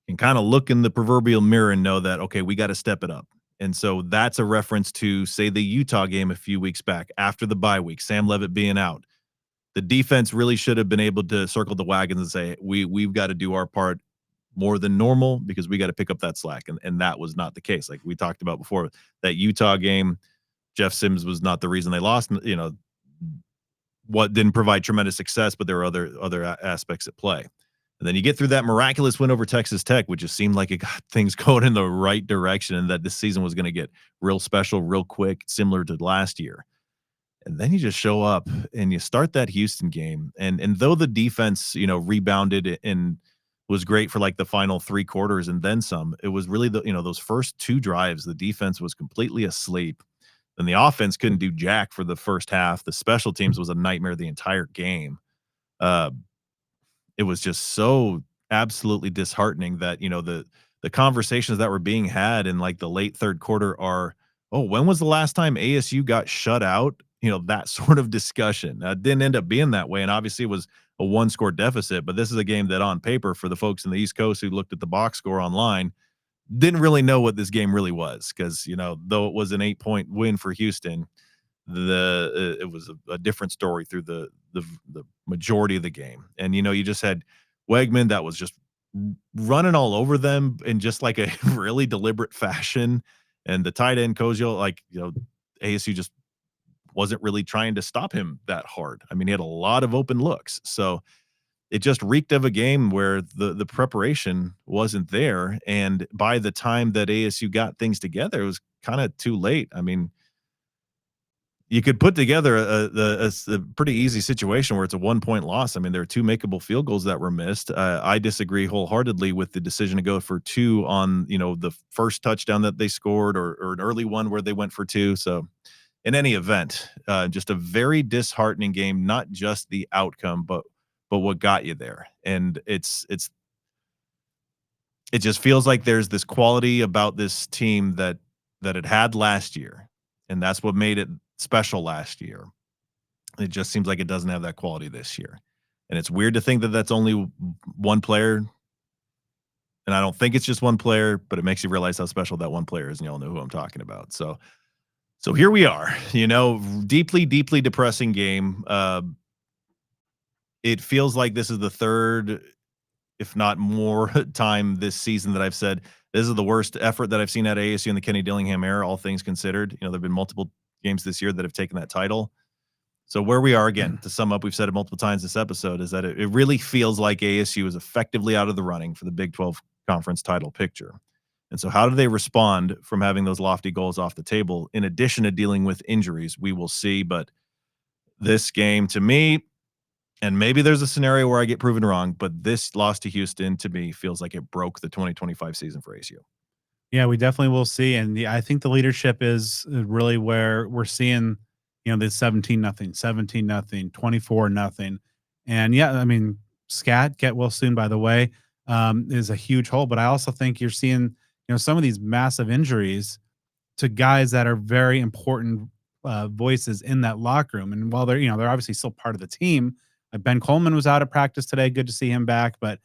Speaker 2: can kind of look in the proverbial mirror and know that, okay, we got to step it up. And so that's a reference to, say, the Utah game a few weeks back after the bye week, Sam Levitt being out. The defense really should have been able to circle the wagons and say, we've got to do our part more than normal because we got to pick up that slack. And that was not the case. Like we talked about before, that Utah game, Jeff Sims was not the reason they lost. What didn't provide tremendous success, but there were other aspects at play. And then you get through that miraculous win over Texas Tech, which just seemed like it got things going in the right direction and that this season was going to get real special, real quick, similar to last year. And then you just show up and you start that Houston game. And though the defense, rebounded and was great for like the final 3 quarters and then some, it was really those first 2 drives, the defense was completely asleep. And the offense couldn't do jack for the first half. The special teams was a nightmare the entire game. It was just so absolutely disheartening that, the conversations that were being had in like the late third quarter are, oh, when was the last time ASU got shut out? That sort of discussion. Didn't end up being that way. And obviously it was a 1-score deficit, but this is a game that on paper for the folks in the East Coast who looked at the box score online, didn't really know what this game really was. Cause though it was an 8-point win for Houston, it was a different story through the majority of the game. And, you just had Wegman that was just running all over them in just like a really deliberate fashion. And the tight end Koziel, ASU just wasn't really trying to stop him that hard. I mean, he had a lot of open looks. So it just reeked of a game where the preparation wasn't there. And by the time that ASU got things together, it was kind of too late. I mean, you could put together a pretty easy situation where it's a 1-point loss. I mean, there are 2 makeable field goals that were missed. I disagree wholeheartedly with the decision to go for 2 on, the first touchdown that they scored or an early one where they went for 2. So in any event, just a very disheartening game, not just the outcome, but what got you there. And it just feels like there's this quality about this team that it had last year. And that's what made it special last year. It just seems like it doesn't have that quality this year. And it's weird to think that that's only one player. And I don't think it's just one player, but it makes you realize how special that one player is. And y'all know who I'm talking about. So here we are, deeply, deeply depressing game. It feels like this is the third if not more time this season that I've said this is the worst effort that I've seen at ASU in the Kenny Dillingham era, all things considered. You know, there've been multiple games this year that have taken that title. So where we are, again, to sum up, we've said it multiple times this episode, is that it really feels like ASU is effectively out of the running for the Big 12 conference title picture. And so how do they respond from having those lofty goals off the table, in addition to dealing with injuries? We will see. But this game, to me, and maybe there's a scenario where I get proven wrong, but this loss to Houston, to me, feels like it broke the 2025 season for ASU.
Speaker 1: Yeah, we definitely will see, and I think the leadership is really where we're seeing, the 17-0, 17-0, 24-0, and yeah, I mean, Scat get well soon, by the way, is a huge hole, but I also think you're seeing, some of these massive injuries to guys that are very important voices in that locker room. And while they're obviously still part of the team, Ben Coleman was out of practice today. Good to see him back, but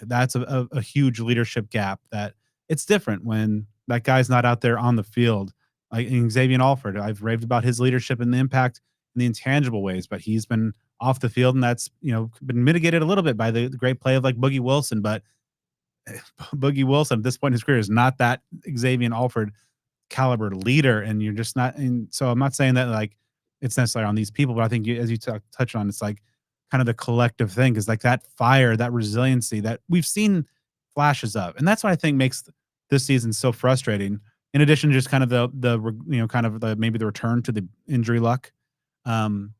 Speaker 1: that's a huge leadership gap. That it's different when that guy's not out there on the field. Like Xavier Alford, I've raved about his leadership and the impact in the intangible ways, but he's been off the field, and that's been mitigated a little bit by the great play of like Boogie Wilson. But Boogie Wilson at this point in his career is not that Xavier Alford caliber leader, and you're just not. And so I'm not saying that like it's necessarily on these people, but I think as you touch on, it's like kind of the collective thing, because like that fire, that resiliency that we've seen flashes of, and that's what I think makes this season so frustrating. In addition to just kind of kind of maybe the return to the injury luck, um,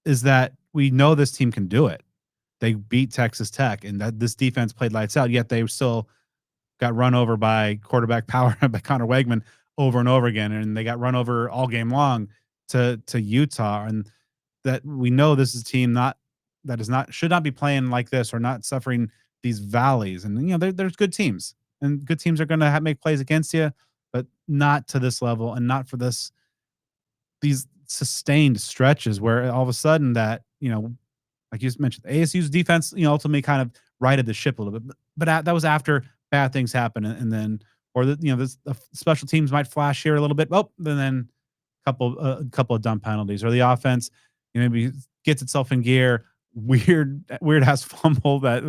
Speaker 1: is that we know this team can do it. They beat Texas Tech, and that this defense played lights out. Yet they still got run over by quarterback power by Connor Wegman over and over again, and they got run over all game long to Utah. And that we know this is a team should not be playing like this, or not suffering these valleys. And there's good teams, and good teams are going to make plays against you, but not to this level, and not for these sustained stretches where all of a sudden that like you just mentioned, ASU's defense, ultimately kind of righted the ship a little bit, but that was after bad things happen, and then, or the special teams might flash here a little bit. Oh, and then a couple of dumb penalties, or the offense, maybe gets itself in gear. Weird ass fumble that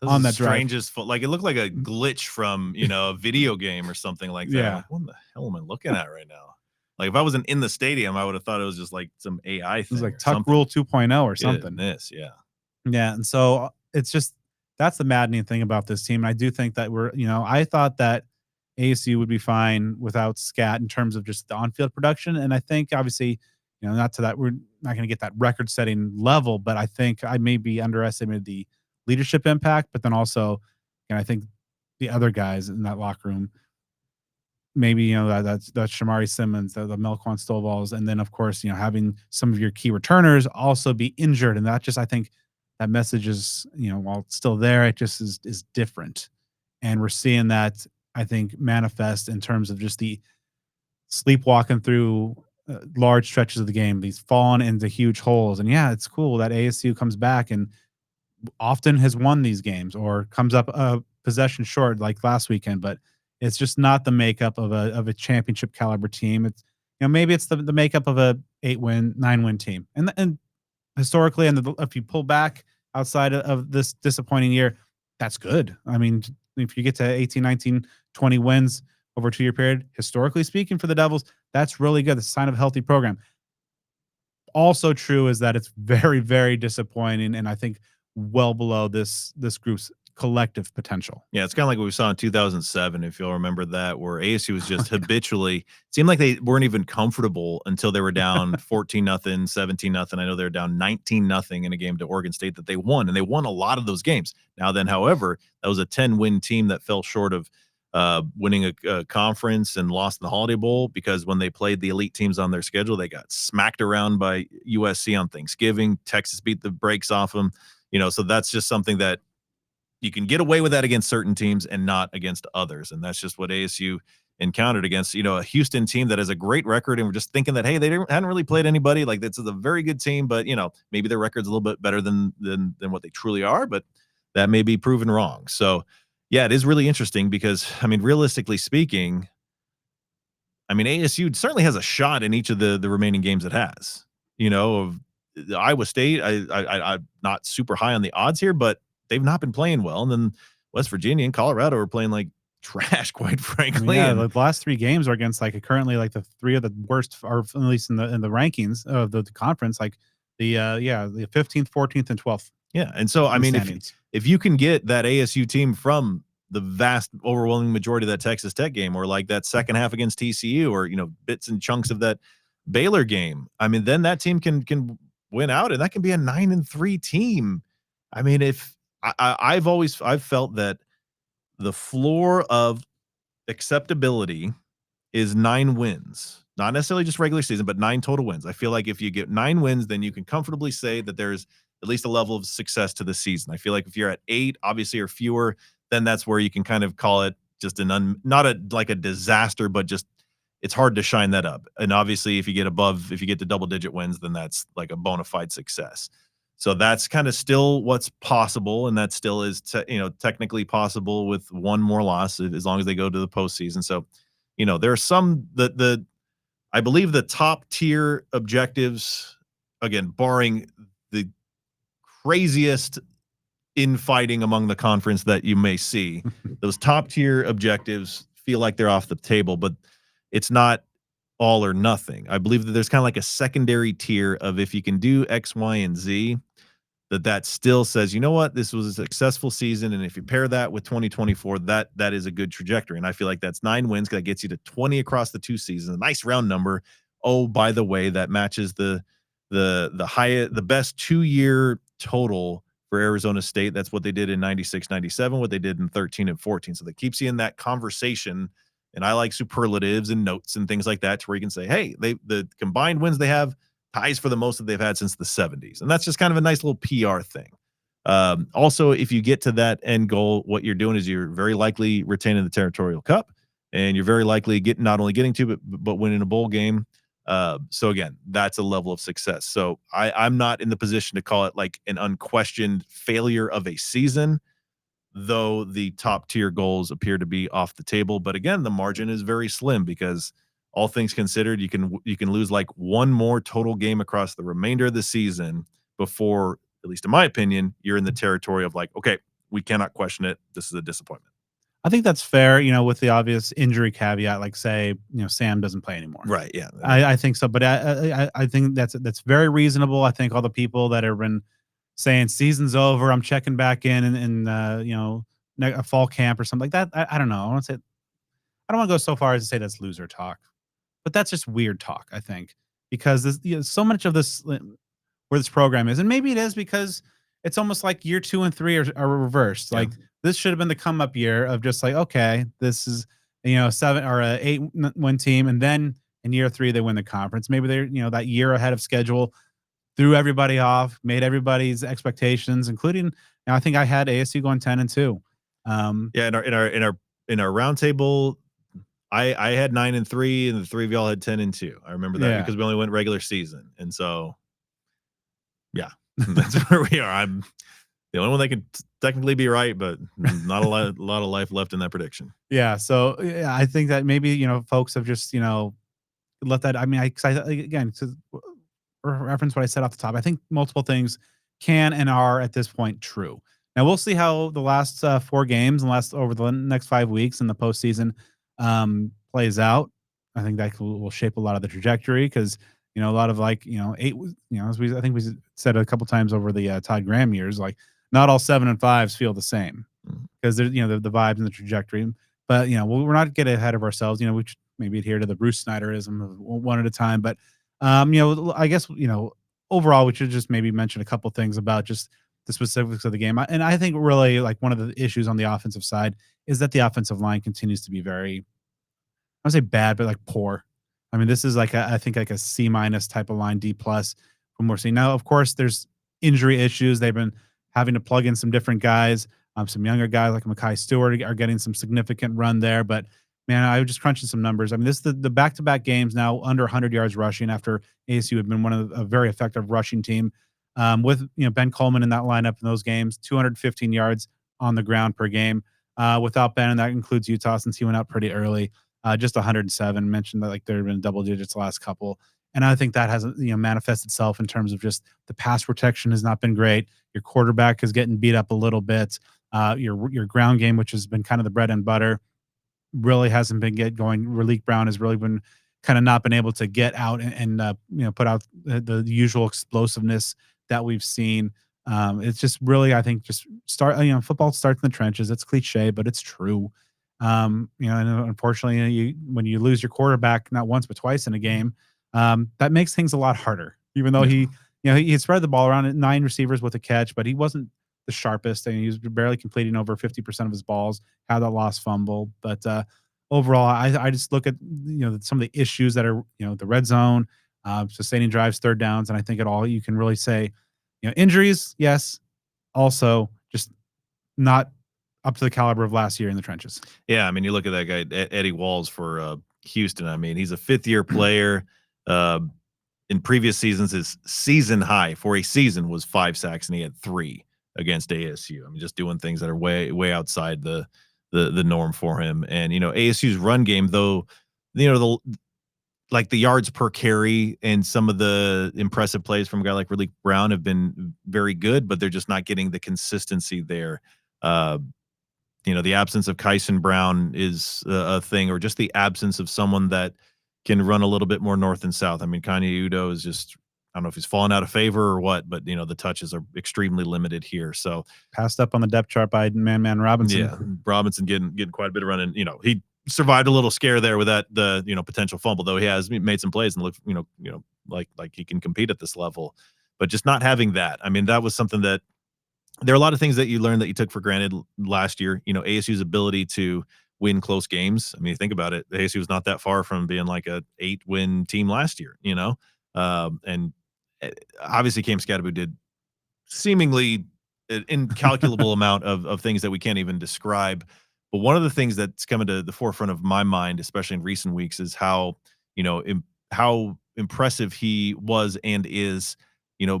Speaker 1: on that drive.
Speaker 2: Strangest, like it looked like a glitch from a video game or something like that.
Speaker 1: Yeah.
Speaker 2: Like, what the hell am I looking at right now? Like if I wasn't in the stadium, I would have thought it was just like some AI thing.
Speaker 1: It was like Tuck Rule 2.0 or something.
Speaker 2: Yeah.
Speaker 1: Yeah, and so it's just that's the maddening thing about this team. And I do think that I thought that ASU would be fine without Scat in terms of just the on-field production, and I think obviously, not to that we're not going to get that record-setting level, but I think I maybe underestimated the leadership impact. But then also, I think the other guys in that locker room, maybe that's Shamari Simmons, the Melquan Stovall's, and then of course having some of your key returners also be injured, and that just, I think that message is while it's still there, it just is different, and we're seeing that, I think, manifest in terms of just the sleepwalking through large stretches of the game, these falling into huge holes. And yeah, it's cool that ASU comes back and often has won these games, or comes up a possession short like last weekend, but it's just not the makeup of a championship caliber team. It's maybe it's the makeup of a 9-win team, and historically, and if you pull back outside of this disappointing year, that's good. I mean, if you get to 18, 19, 20 wins over a 2-year period, historically speaking, for the Devils, that's really good. It's a sign of a healthy program. Also true is that it's very, very disappointing, and I think well below this group's collective potential.
Speaker 2: Yeah, it's kind of like what we saw in 2007, if you'll remember that, where ASU was just habitually seemed like they weren't even comfortable until they were down 14-0, 17-0. I know they were down 19-0 in a game to Oregon State that they won, and they won a lot of those games. Now then, however, that was a 10-win team that fell short of winning a conference and lost in the Holiday Bowl, because when they played the elite teams on their schedule, they got smacked around by USC on Thanksgiving. Texas beat the brakes off them. So that's just something that you can get away with that against certain teams and not against others. And that's just what ASU encountered against, a Houston team that has a great record. And we're just thinking that, hey, they hadn't really played anybody. Like, this is a very good team, but maybe their record's a little bit better than what they truly are, but that may be proven wrong. So yeah, it is really interesting because, I mean, realistically speaking, ASU certainly has a shot in each of the remaining games it has. Of Iowa State, I'm not super high on the odds here, but they've not been playing well. And then West Virginia and Colorado are playing like trash, quite frankly.
Speaker 1: Yeah,
Speaker 2: And
Speaker 1: the last 3 games are against like currently like the 3 of the worst, or at least in the rankings of the conference, like the 15th, 14th, and 12th
Speaker 2: yeah, and so I
Speaker 1: in the
Speaker 2: mean,
Speaker 1: standings.
Speaker 2: if you can get that ASU team from the vast overwhelming majority of that Texas Tech game, or like that second half against TCU, or bits and chunks of that Baylor game, I mean, then that team can win out, and that can be a 9-3 team. I mean, if I've felt that the floor of acceptability is 9 wins. Not necessarily just regular season, but 9 total wins. I feel like if you get 9 wins, then you can comfortably say that there's at least a level of success to the season. I feel like if you're at 8, obviously, or fewer, then that's where you can kind of call it just not like a disaster, but just it's hard to shine that up. And obviously, if you get to double digit wins, then that's like a bona fide success. So that's kind of still what's possible, and that still is technically possible with one more loss as long as they go to the postseason. So there are some I believe the top tier objectives, again, barring the craziest infighting among the conference that you may see, those top tier objectives feel like they're off the table, but it's not all or nothing. I believe that there's kind of like a secondary tier of if you can do X, Y, and Z, that still says, you know what, this was a successful season. And if you pair that with 2024, that is a good trajectory. And I feel like that's 9 wins. That gets you to 20 across the 2 seasons. A nice round number. Oh, by the way, that matches the best 2-year total for Arizona State. That's what they did in 96, 97, what they did in 13 and 14. So that keeps you in that conversation. And I like superlatives and notes and things like that, to where you can say, hey, the combined wins they have ties for the most that they've had since the 70s. And that's just kind of a nice little PR thing. Also, if you get to that end goal, what you're doing is you're very likely retaining the Territorial Cup, and you're very likely not only getting to, but winning a bowl game. So again, that's a level of success. So I'm not in the position to call it like an unquestioned failure of a season, though the top tier goals appear to be off the table. But again, the margin is very slim, because all things considered, you can lose like one more total game across the remainder of the season before, at least in my opinion, you're in the territory of like, okay, we cannot question it. This is a disappointment.
Speaker 1: I think that's fair, with the obvious injury caveat, like say, Sam doesn't play anymore.
Speaker 2: Right. Yeah.
Speaker 1: I think so, but I think that's very reasonable. I think all the people that have been saying season's over, I'm checking back in a fall camp or something like that. I don't know. I don't want to go so far as to say that's loser talk, but that's just weird talk, I think, because so much of this where this program is, and maybe it is because it's almost like year 2 and 3 are reversed.
Speaker 2: Yeah.
Speaker 1: Like this should have been the come up year of just like, okay, this is 7 or 8-win team, and then in year 3 they win the conference. Maybe they're that year ahead of schedule, threw everybody off, made everybody's expectations, including I think I had ASU going 10-2.
Speaker 2: Yeah, in our roundtable, I had 9-3, and the 3 of y'all had 10-2. I remember that because we only went regular season, and so yeah, that's where we are. I'm the only one that could technically be right, but not a lot of life left in that prediction.
Speaker 1: Yeah, so I think that maybe folks have just let that. I mean, again, to reference what I said off the top, I think multiple things can and are at this point true. Now we'll see how the last 4 games and over the next 5 weeks in the postseason plays out. I think that will shape a lot of the trajectory, because a lot of 8, as I think we said a couple times over the Todd Graham years, like not all 7 and 5s feel the same, because there's the vibes and the trajectory. But we're not getting ahead of ourselves. We should maybe adhere to the Bruce Snyderism of one at a time. But I guess overall we should just maybe mention a couple things about just the specifics of the game. And I think really like one of the issues on the offensive side is that the offensive line continues to be very, I don't say bad, but like poor. I mean, this is like I think like a C- type of line, D+ from we're seeing now. Of course, there's injury issues. They've been having to plug in some different guys. Some younger guys like Mekhi Stewart are getting some significant run there. But man, I was just crunching some numbers. I mean, this is the back-to-back games now under 100 yards rushing, after ASU had been one of a very effective rushing team. With Ben Coleman in that lineup in those games, 215 yards on the ground per game. Without Ben, and that includes Utah since he went out pretty early, just 107. Mentioned that like there have been double digits the last couple. And I think that hasn't, manifested itself in terms of just the pass protection has not been great. Your quarterback is getting beat up a little bit. Your ground game, which has been kind of the bread and butter, really hasn't been going. Raleek Brown has really been kind of not been able to get out and put out the usual explosiveness that we've seen. It's just really, I think, just start. Football starts in the trenches. It's cliche, but it's true. And unfortunately, when you lose your quarterback not once but twice in a game, that makes things a lot harder. Even though he spread the ball around at 9 receivers with a catch, but he wasn't the sharpest, and he was barely completing over 50% of his balls. Had that lost fumble, but overall, I just look at some of the issues that are the red zone, sustaining drives, third downs, and I think at all you can really say, injuries, yes, also just not up to the caliber of last year in the trenches.
Speaker 2: Yeah, I mean, you look at that guy Eddie Walls for Houston. I mean, he's a 5th-year player. In previous seasons, his season high for a season was 5 sacks, and he had 3 against ASU. I mean, just doing things that are way outside the norm for him. And ASU's run game, though, the yards per carry and some of the impressive plays from a guy like Raleek Brown have been very good, but they're just not getting the consistency there. The absence of Kyson Brown is a thing, or just the absence of someone that can run a little bit more north and south. I mean, Kanye Udo is just, I don't know if he's fallen out of favor or what, but the touches are extremely limited here. So
Speaker 1: passed up on the depth chart by Man Robinson.
Speaker 2: Yeah, Robinson getting quite a bit of running. He survived a little scare there with that potential fumble, though he has made some plays and looked like he can compete at this level, but just not having that. I mean, that was something that there are a lot of things that you learned that you took for granted last year. ASU's ability to win close games. I mean, think about it. ASU was not that far from being like a 8-win team last year, and obviously Cam Scadaboo did seemingly an incalculable amount of things that we can't even describe. But one of the things that's coming to the forefront of my mind, especially in recent weeks, is how impressive he was and is,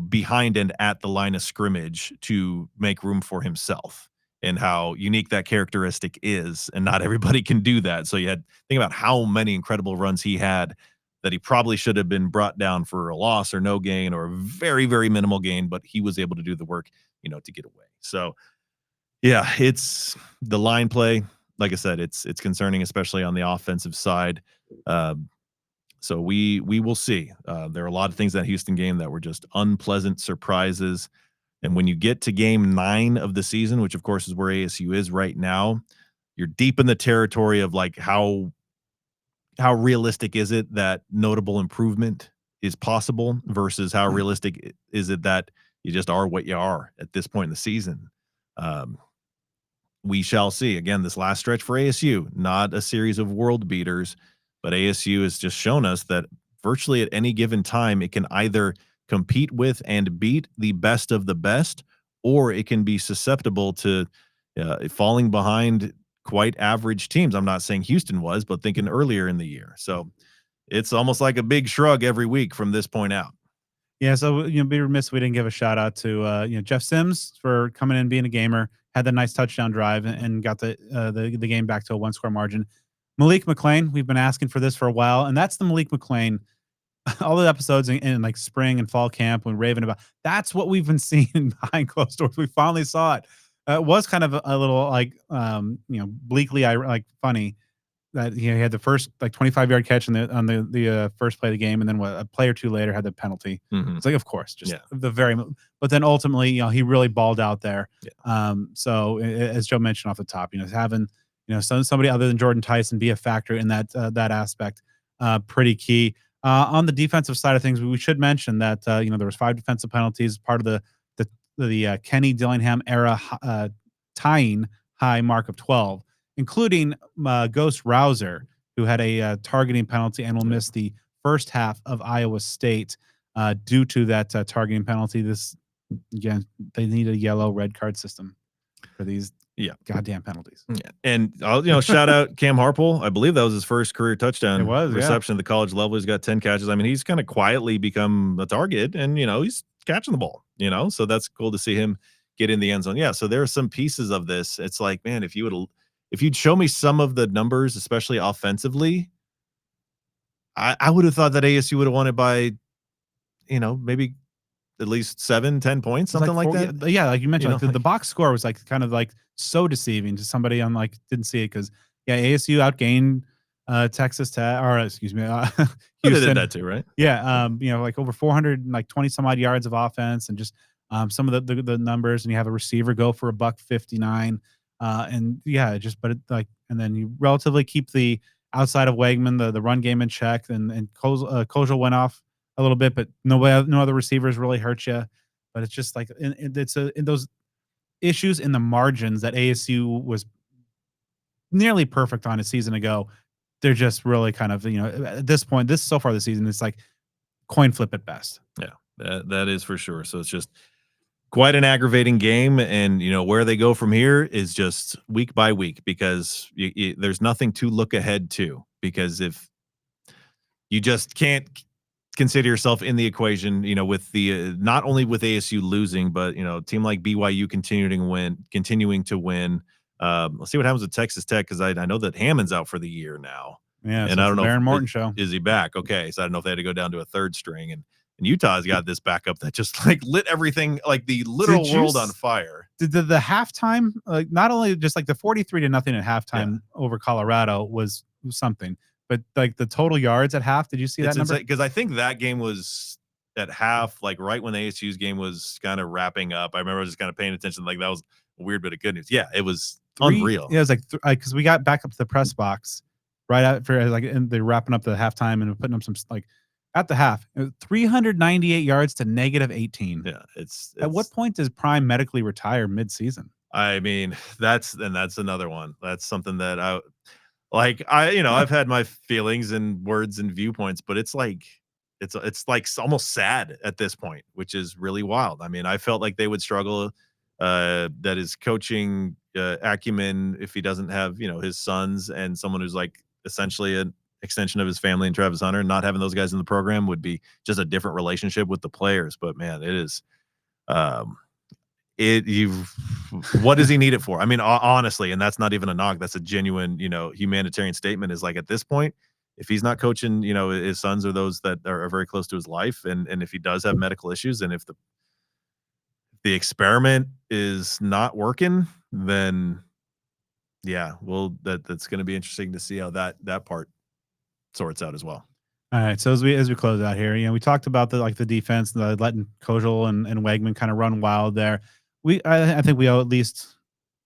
Speaker 2: behind and at the line of scrimmage to make room for himself, and how unique that characteristic is. And not everybody can do that. So think about how many incredible runs he had that he probably should have been brought down for a loss or no gain or a very, very minimal gain, but he was able to do the work, to get away. So yeah, it's the line play. Like I said, it's concerning, especially on the offensive side. So we will see. There are a lot of things in that Houston game that were just unpleasant surprises. And when you get to game 9 of the season, which of course is where ASU is right now, you're deep in the territory of like how realistic is it that notable improvement is possible versus how realistic is it that you just are what you are at this point in the season. We shall see. Again, this last stretch for ASU, not a series of world beaters, but ASU has just shown us that virtually at any given time, it can either compete with and beat the best of the best, or it can be susceptible to falling behind quite average teams. I'm not saying Houston was, but thinking earlier in the year. So it's almost like a big shrug every week from this point out.
Speaker 1: Yeah, so be remiss if we didn't give a shout out to Jeff Sims for coming in, being a gamer, had that nice touchdown drive, and got the game back to a 1-score margin. Malik McClain, we've been asking for this for a while, and that's the Malik McClain. All the episodes in like spring and fall camp when raving about, that's what we've been seeing behind closed doors. We finally saw it. It was kind of a little like bleakly funny that he had the first 25-yard catch on the first play of the game, and then a play or two later had the penalty.
Speaker 2: Mm-hmm.
Speaker 1: It's like, of course, just but then ultimately, he really balled out there.
Speaker 2: Yeah.
Speaker 1: So as Joe mentioned off the top, having somebody other than Jordan Tyson be a factor in that aspect, pretty key. On the defensive side of things, we should mention that there was 5 defensive penalties, part of the Kenny Dillingham era tying high mark of 12, including Ghost Rouser, who had a targeting penalty and will miss the first half of Iowa State due to that targeting penalty. They need a yellow-red card system for these goddamn penalties.
Speaker 2: Yeah. And I'll shout out Cam Harpole. I believe that was his first career touchdown reception at the college level. He's got 10 catches. I mean, he's kind of quietly become a target, and he's catching the ball, so that's cool to see him get in the end zone. Yeah, so there are some pieces of this. It's like, man, if you'd show me some of the numbers, especially offensively, I would have thought that ASU would have won it by, maybe at least 7-10 points,
Speaker 1: It's like
Speaker 2: something like that.
Speaker 1: yeah, like you mentioned, like the
Speaker 2: Like,
Speaker 1: box score was like kind of like so deceiving to somebody on like didn't see it because yeah, ASU outgained Texas Tech or excuse me,
Speaker 2: but they did
Speaker 1: Houston.
Speaker 2: that too, right?
Speaker 1: Yeah, like over 400, like 20 some odd yards of offense, and just some of the numbers, and you have a receiver go for a buck 59, and yeah, just but it like, and then you relatively keep the outside of Wegman the run game in check, and Kozel went off a little bit, but no other receivers really hurt you. But it's just like in those issues in the margins that ASU was nearly perfect on a season ago. They're just really kind of at this point, this so far this season, it's like coin flip at best.
Speaker 2: Yeah, that is for sure. So it's just quite an aggravating game, and where they go from here is just week by week because there's nothing to look ahead to because if you just can't consider yourself in the equation, with the not only with ASU losing, but a team like BYU continuing to win. Let's see what happens with Texas Tech because I know that Hammond's out for the year now,
Speaker 1: Yeah,
Speaker 2: and
Speaker 1: so
Speaker 2: I
Speaker 1: it's
Speaker 2: don't
Speaker 1: the
Speaker 2: know
Speaker 1: Baron
Speaker 2: if
Speaker 1: Morton show.
Speaker 2: is he back. Okay, so I don't know if they had to go down to a third string, and Utah's got this backup that just like lit everything, like the literal world on fire.
Speaker 1: Did the halftime, like not only just like the 43-0 at halftime over Colorado was something, but like the total yards at half. Did you see that number?
Speaker 2: Because I think that game was at half, like right when the ASU's game was kind of wrapping up. I remember just kind of paying attention. Like that was a weird bit of good news. Yeah, it was unreal.
Speaker 1: Yeah, it was like because we got back up to the press box right after like and they're wrapping up the halftime and putting up some like at the half. It was 398 yards to -18.
Speaker 2: Yeah, it's
Speaker 1: At what point does Prime medically retire mid-season?
Speaker 2: I mean, that's another one. That's something that I've had my feelings and words and viewpoints, but it's like it's like almost sad at this point, which is really wild. I mean, I felt like they would struggle that is coaching acumen if he doesn't have, his sons and someone who's like essentially an extension of his family and Travis Hunter, and not having those guys in the program would be just a different relationship with the players. But man, it is um you've what does he need it for? I mean, honestly, and that's not even a knock. That's a genuine, humanitarian statement is like at this point, if he's not coaching, his sons or those that are very close to his life, and if he does have medical issues, and if the experiment is not working, then yeah, well, that's going to be interesting to see how that part sorts out as well.
Speaker 1: All right, so as we close out here, we talked about the defense, letting Kojal and Wegman kind of run wild there. I think we owe at least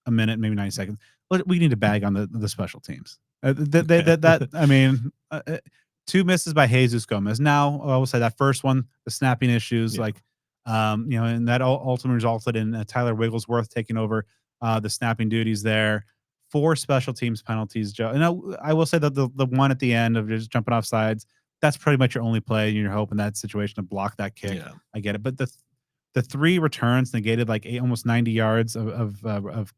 Speaker 1: a minute, maybe 90 seconds. But we need to bag on the special teams. I mean, 2 misses by Jesus Gomez. Now I will say that first one, the snapping issues,
Speaker 2: Yeah.
Speaker 1: and that ultimately resulted in Tyler Wigglesworth taking over the snapping duties there. 4 special teams penalties, Joe. And I will say that the one at the end of just jumping off sides, that's pretty much your only play, and you're hoping that situation to block that kick.
Speaker 2: Yeah.
Speaker 1: I get it, but the 3 returns negated like almost 90 yards of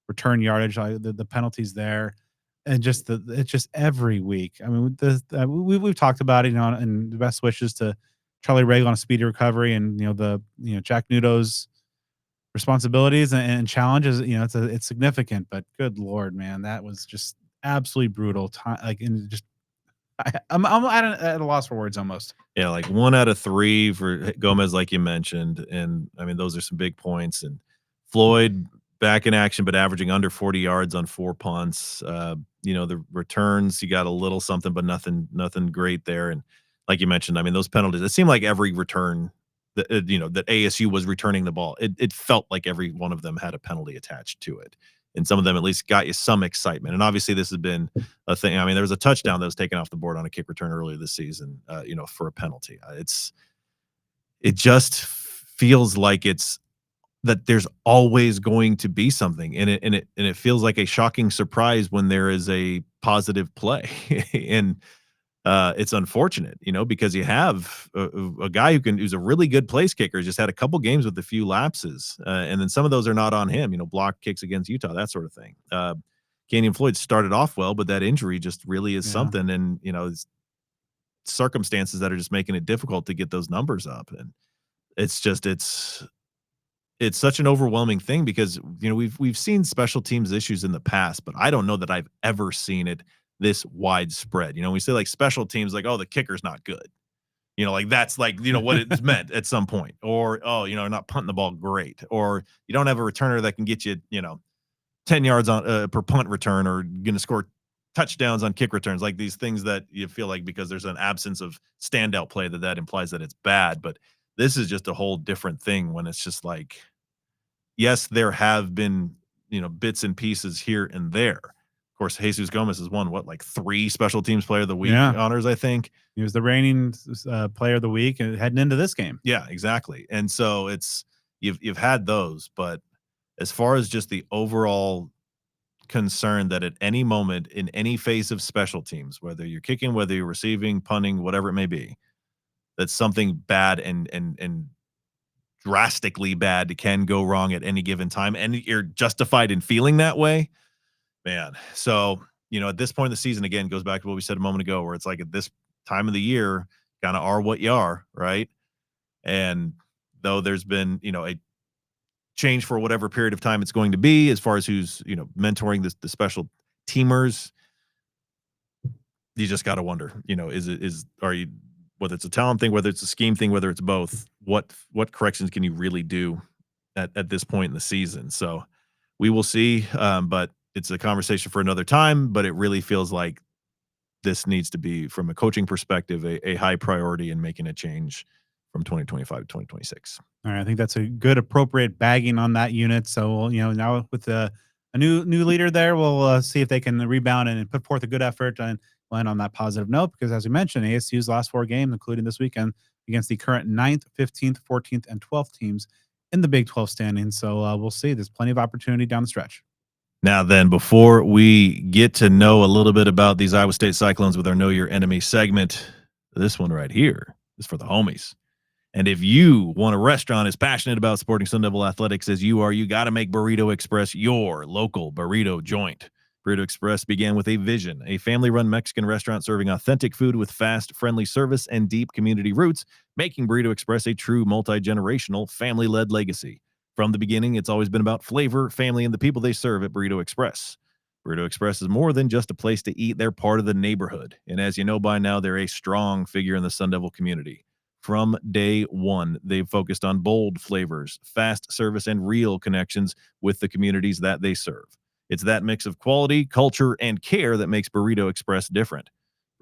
Speaker 1: return yardage. The penalties there, and it's just every week. I mean, we've talked about it, and the best wishes to Charlie Regal on a speedy recovery, and Jack Nudo's responsibilities and challenges. It's significant, but good Lord, man, that was just absolutely brutal. I'm at a loss for words almost.
Speaker 2: Yeah, like 1 out of 3 for Gomez, like you mentioned, and I mean those are some big points. And Floyd back in action, but averaging under 40 yards on 4 punts. The returns, he got a little something, but nothing great there. And like you mentioned, I mean those penalties. It seemed like every return that that ASU was returning the ball. It felt like every one of them had a penalty attached to it. And some of them at least got you some excitement. And obviously, this has been a thing. I mean, there was a touchdown that was taken off the board on a kick return earlier this season, for a penalty. It just feels like it's that there's always going to be something, and it feels like a shocking surprise when there is a positive play, and it's unfortunate, because you have a guy who's a really good place kicker, just had a couple games with a few lapses, and then some of those are not on him, block kicks against Utah, that sort of thing. Kenyon Floyd started off well, but that injury just really is something, and it's circumstances that are just making it difficult to get those numbers up, and it's such an overwhelming thing because we've seen special teams issues in the past, but I don't know that I've ever seen it this widespread. We say like special teams, like, oh, the kicker's not good. Like that's like, what it's meant at some point. Or, oh, not punting the ball great. Or you don't have a returner that can get you, 10 yards on per punt return, or going to score touchdowns on kick returns, like these things that you feel like because there's an absence of standout play that implies that it's bad. But this is just a whole different thing when it's just like, yes, there have been, bits and pieces here and there. Of course, Jesus Gomez has won like 3 special teams player of the week honors, I think.
Speaker 1: He was the reigning player of the week and heading into this game.
Speaker 2: Yeah, exactly. And so it's you've had those, but as far as just the overall concern that at any moment in any phase of special teams, whether you're kicking, whether you're receiving, punting, whatever it may be, that something bad and drastically bad can go wrong at any given time, and you're justified in feeling that way, man. So, at this point in the season, again, goes back to what we said a moment ago, where it's like at this time of the year, kind of are what you are, right? And though there's been, a change for whatever period of time it's going to be, as far as who's, mentoring the special teamers, you just got to wonder, are you, whether it's a talent thing, whether it's a scheme thing, whether it's both, what corrections can you really do at this point in the season? So we will see. But it's a conversation for another time, but it really feels like this needs to be, from a coaching perspective, a high priority in making a change from 2025 to 2026.
Speaker 1: All right, I think that's a good, appropriate bagging on that unit. So, now with a new leader there, we'll see if they can rebound and put forth a good effort and land on that positive note. Because as we mentioned, ASU's last 4 games, including this weekend, against the current 9th, 15th, 14th, and 12th teams in the Big 12 standings. So we'll see. There's plenty of opportunity down the stretch.
Speaker 2: Now then, before we get to know a little bit about these Iowa State Cyclones with our Know Your Enemy segment, this one right here is for the homies. And if you want a restaurant as passionate about supporting Sun Devil athletics as you are, you got to make Burrito Express your local burrito joint. Burrito Express began with a vision, a family-run Mexican restaurant serving authentic food with fast, friendly service and deep community roots, making Burrito Express a true multi-generational, family-led legacy. From the beginning, it's always been about flavor, family, and the people they serve at Burrito Express. Burrito Express is more than just a place to eat. They're part of the neighborhood. And as you know by now, they're a strong figure in the Sun Devil community. From day one, they've focused on bold flavors, fast service, and real connections with the communities that they serve. It's that mix of quality, culture, and care that makes Burrito Express different.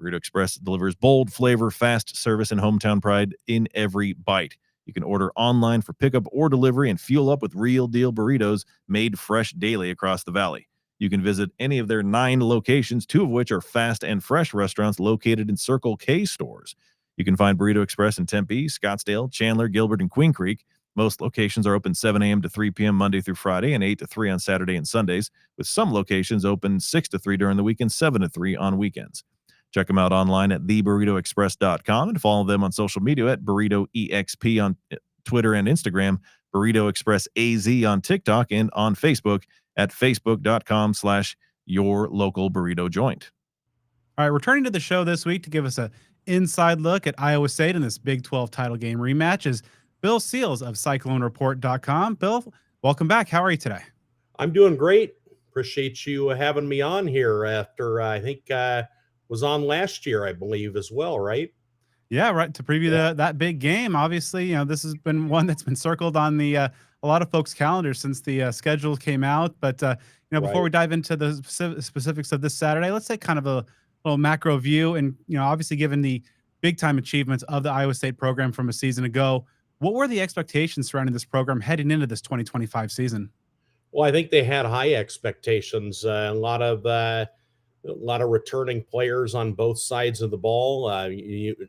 Speaker 2: Burrito Express delivers bold flavor, fast service, and hometown pride in every bite. You can order online for pickup or delivery and fuel up with real deal burritos made fresh daily across the valley. You can visit any of their 9 locations, 2 of which are fast and fresh restaurants located in Circle K stores. You can find Burrito Express in Tempe, Scottsdale, Chandler, Gilbert, and Queen Creek. Most locations are open 7 a.m. to 3 p.m. Monday through Friday and 8 to 3 on Saturday and Sundays, with some locations open 6 to 3 during the week and 7 to 3 on weekends. Check them out online at theburritoexpress.com and follow them on social media at BurritoEXP on Twitter and Instagram, Burrito Express AZ on TikTok, and on Facebook at facebook.com/yourlocalburritojoint.
Speaker 1: All right, returning to the show this week to give us a inside look at Iowa State in this Big 12 title game rematch is Bill Seals of CycloneReport.com. Bill, welcome back. How are you today?
Speaker 7: I'm doing great. Appreciate you having me on here after I think was on last year, I believe, as well, right?
Speaker 1: Yeah, right. To preview that big game. Obviously, this has been one that's been circled on the a lot of folks' calendars since the schedule came out. But before we dive into the specifics of this Saturday, let's take kind of a little macro view. And obviously, given the big time achievements of the Iowa State program from a season ago, what were the expectations surrounding this program heading into this 2025 season?
Speaker 7: Well, I think they had high expectations. A lot of returning players on both sides of the ball.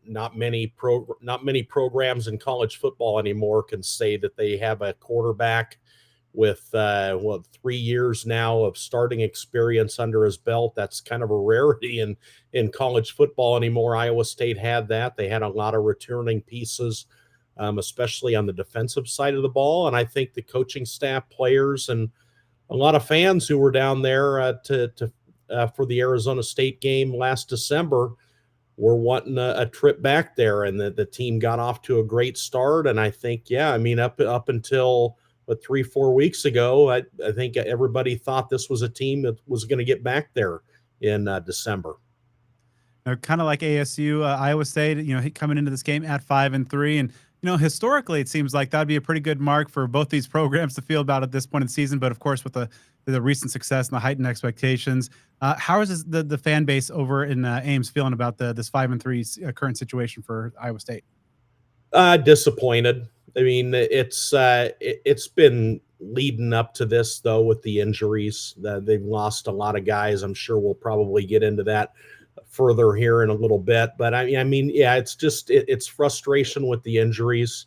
Speaker 7: Not many programs in college football anymore can say that they have a quarterback with 3 years now of starting experience under his belt. That's kind of a rarity in college football anymore. Iowa State had that. They had a lot of returning pieces, especially on the defensive side of the ball. And I think the coaching staff, players, and a lot of fans who were down there for the Arizona State game last December were wanting a trip back there, and the team got off to a great start. And I think, up until 3-4 weeks ago, I think everybody thought this was a team that was going to get back there in December.
Speaker 1: Kind of like ASU, Iowa State, coming into this game at 5-3, and historically, it seems like that'd be a pretty good mark for both these programs to feel about at this point in the season. But of course, with the recent success and the heightened expectations, how is the fan base over in Ames feeling about this 5-3 current situation for Iowa State?
Speaker 7: Disappointed. I mean, it's been leading up to this though with the injuries. They've lost a lot of guys. I'm sure we'll probably get into that further here in a little bit. But I mean, yeah, it's just it's frustration with the injuries.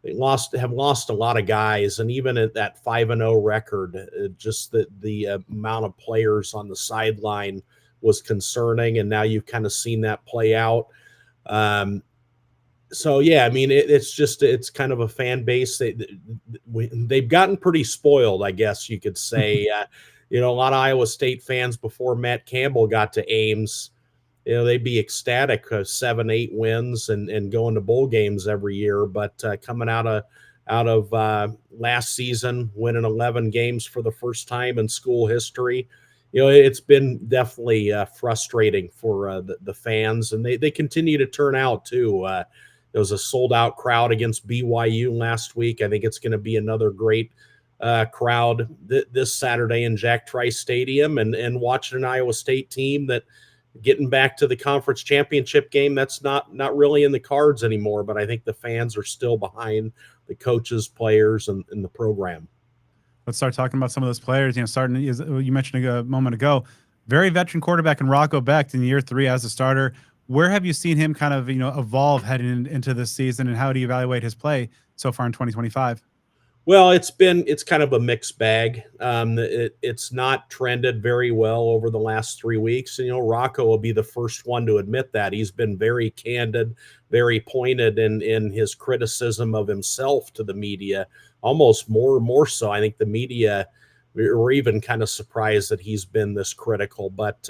Speaker 7: They have lost a lot of guys, and even at that 5-0 record, just the amount of players on the sideline was concerning. And now you've kind of seen that play out. So yeah, I mean, it's kind of a fan base. They've gotten pretty spoiled, I guess you could say. A lot of Iowa State fans before Matt Campbell got to Ames, they'd be ecstatic, 7-8 wins and going to bowl games every year. But coming out of last season, winning 11 games for the first time in school history, it's been definitely frustrating for the fans, and they continue to turn out too. There was a sold-out crowd against BYU last week. I think it's going to be another great crowd this Saturday in Jack Trice Stadium, and watching an Iowa State team that getting back to the conference championship game, that's not really in the cards anymore. But I think the fans are still behind the coaches, players, and the program.
Speaker 1: Let's start talking about some of those players. Starting, as you mentioned a moment ago, very veteran quarterback in Rocco Becht in year 3 as a starter. Where have you seen him kind of, evolve heading into this season, and how do you evaluate his play so far in 2025?
Speaker 7: Well, it's kind of a mixed bag. It's not trended very well over the last 3 weeks. And, Rocco will be the first one to admit that. He's been very candid, very pointed in his criticism of himself to the media, almost more so. I think the media were even kind of surprised that he's been this critical. But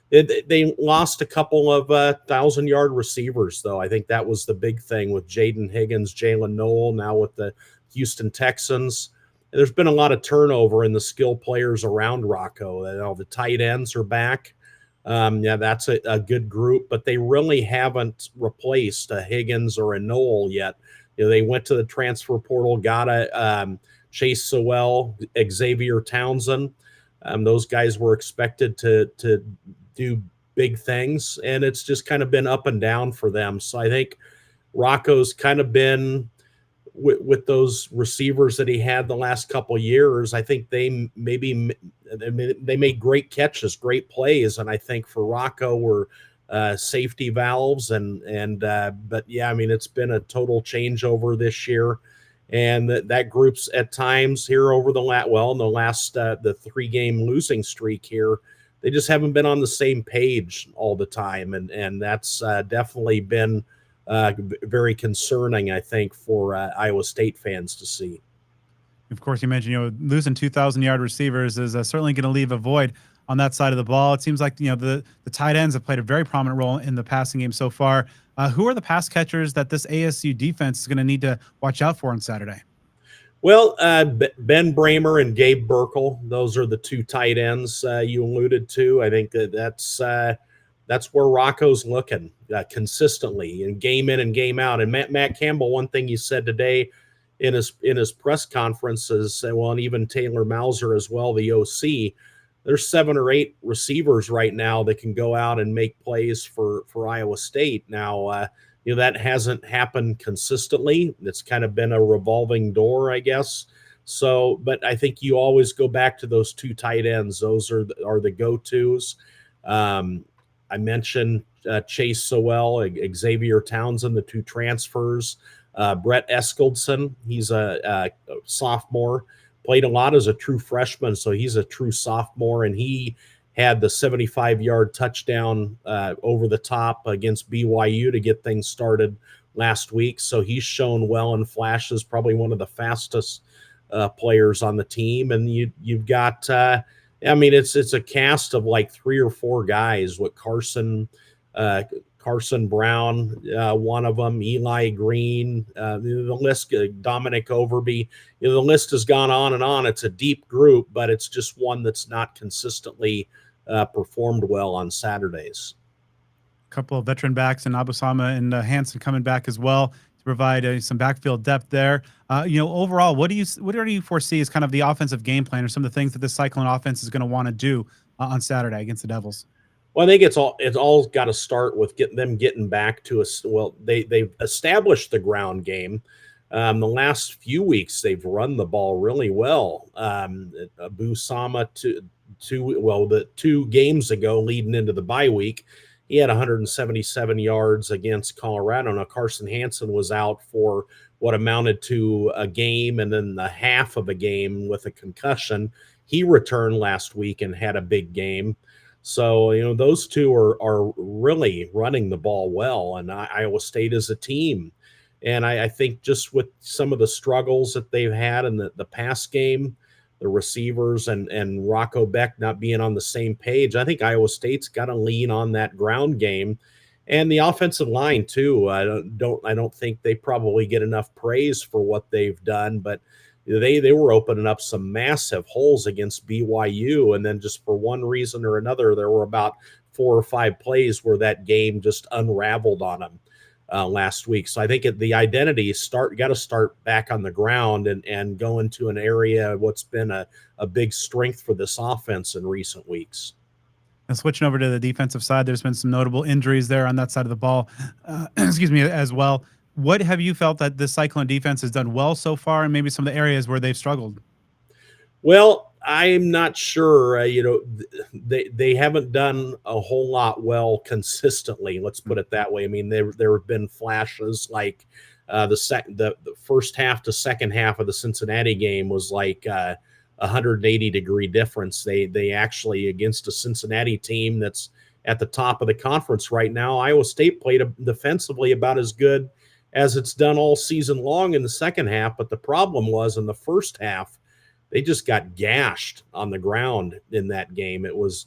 Speaker 7: they lost a couple of 1,000-yard receivers, though. I think that was the big thing with Jaden Higgins, Jalen Noel, now with the Houston Texans. There's been a lot of turnover in the skill players around Rocco. The tight ends are back. Yeah, that's a good group, but they really haven't replaced a Higgins or a Noel yet. They went to the transfer portal, got a Chase Sewell, Xavier Townsend. Those guys were expected to do big things, and it's just kind of been up and down for them. So I think Rocco's kind of been with those receivers that he had the last couple of years. I think they made great catches, great plays, and I think for Rocco were safety valves but yeah, I mean, it's been a total changeover this year, and that group's at times here over the last the 3-game losing streak here, they just haven't been on the same page all the time, and that's definitely been very concerning, I think, for Iowa State fans to see.
Speaker 1: Of course, you mentioned, losing 2,000-yard receivers is certainly going to leave a void on that side of the ball. It seems like, the tight ends have played a very prominent role in the passing game so far. Who are the pass catchers that this ASU defense is going to need to watch out for on Saturday?
Speaker 7: Well, Ben Bramer and Gabe Burkle, those are the 2 tight ends you alluded to. I think that's where Rocco's looking consistently, and game in and game out. And Matt Campbell, one thing he said today in his press conference is, well, and even Taylor Mauser as well, the OC, there's 7 or 8 receivers right now that can go out and make plays for Iowa State. Now, that hasn't happened consistently. It's kind of been a revolving door, I guess. So, but I think you always go back to those 2 tight ends. Those are the go-tos. I mentioned Chase Sewell, Xavier Townsend, the 2 transfers. Brett Eskildson, he's a sophomore, played a lot as a true freshman, so he's a true sophomore, and he had the 75-yard touchdown over the top against BYU to get things started last week. So he's shown well in flashes, probably one of the fastest players on the team. And you've got I mean, it's a cast of like 3 or 4 guys with Carson Brown, one of them, Eli Green, the list, Dominic Overby. The list has gone on and on. It's a deep group, but it's just one that's not consistently performed well on Saturdays.
Speaker 1: couple of veteran backs and Abusama and Hansen coming back as well to provide some backfield depth there. Overall, what do you foresee as kind of the offensive game plan or some of the things that this Cyclone offense is going to want to do on Saturday against the Devils?
Speaker 7: Well, I think it's all got to start with getting back to us. Well, they've established the ground game. The last few weeks they've run the ball really well. Abu Sama the 2 games ago, leading into the bye week, he had 177 yards against Colorado. Now Carson Hansen was out for what amounted to a game and then the half of a game with a concussion. He returned last week and had a big game. So, those two are really running the ball well, and Iowa State is a team. And I think just with some of the struggles that they've had in the pass game, the receivers and Rocco Beck not being on the same page, I think Iowa State's got to lean on that ground game and the offensive line too. I don't think they probably get enough praise for what they've done, but they were opening up some massive holes against BYU, and then just for one reason or another, there were about 4 or 5 plays where that game just unraveled on them last week. So I think the identity got to start back on the ground and go into an area what's been a big strength for this offense in recent weeks.
Speaker 1: And switching over to the defensive side, there's been some notable injuries there on that side of the ball, excuse me, as well. What have you felt that the Cyclone defense has done well so far, and maybe some of the areas where they've struggled?
Speaker 7: Well, I'm not sure. They haven't done a whole lot well consistently. Let's put it that way. I mean, there have been flashes like the first half to second half of the Cincinnati game was like 180-degree difference. They actually, against a Cincinnati team that's at the top of the conference right now, Iowa State played defensively about as good as it's done all season long in the second half. But the problem was in the first half, they just got gashed on the ground in that game. It was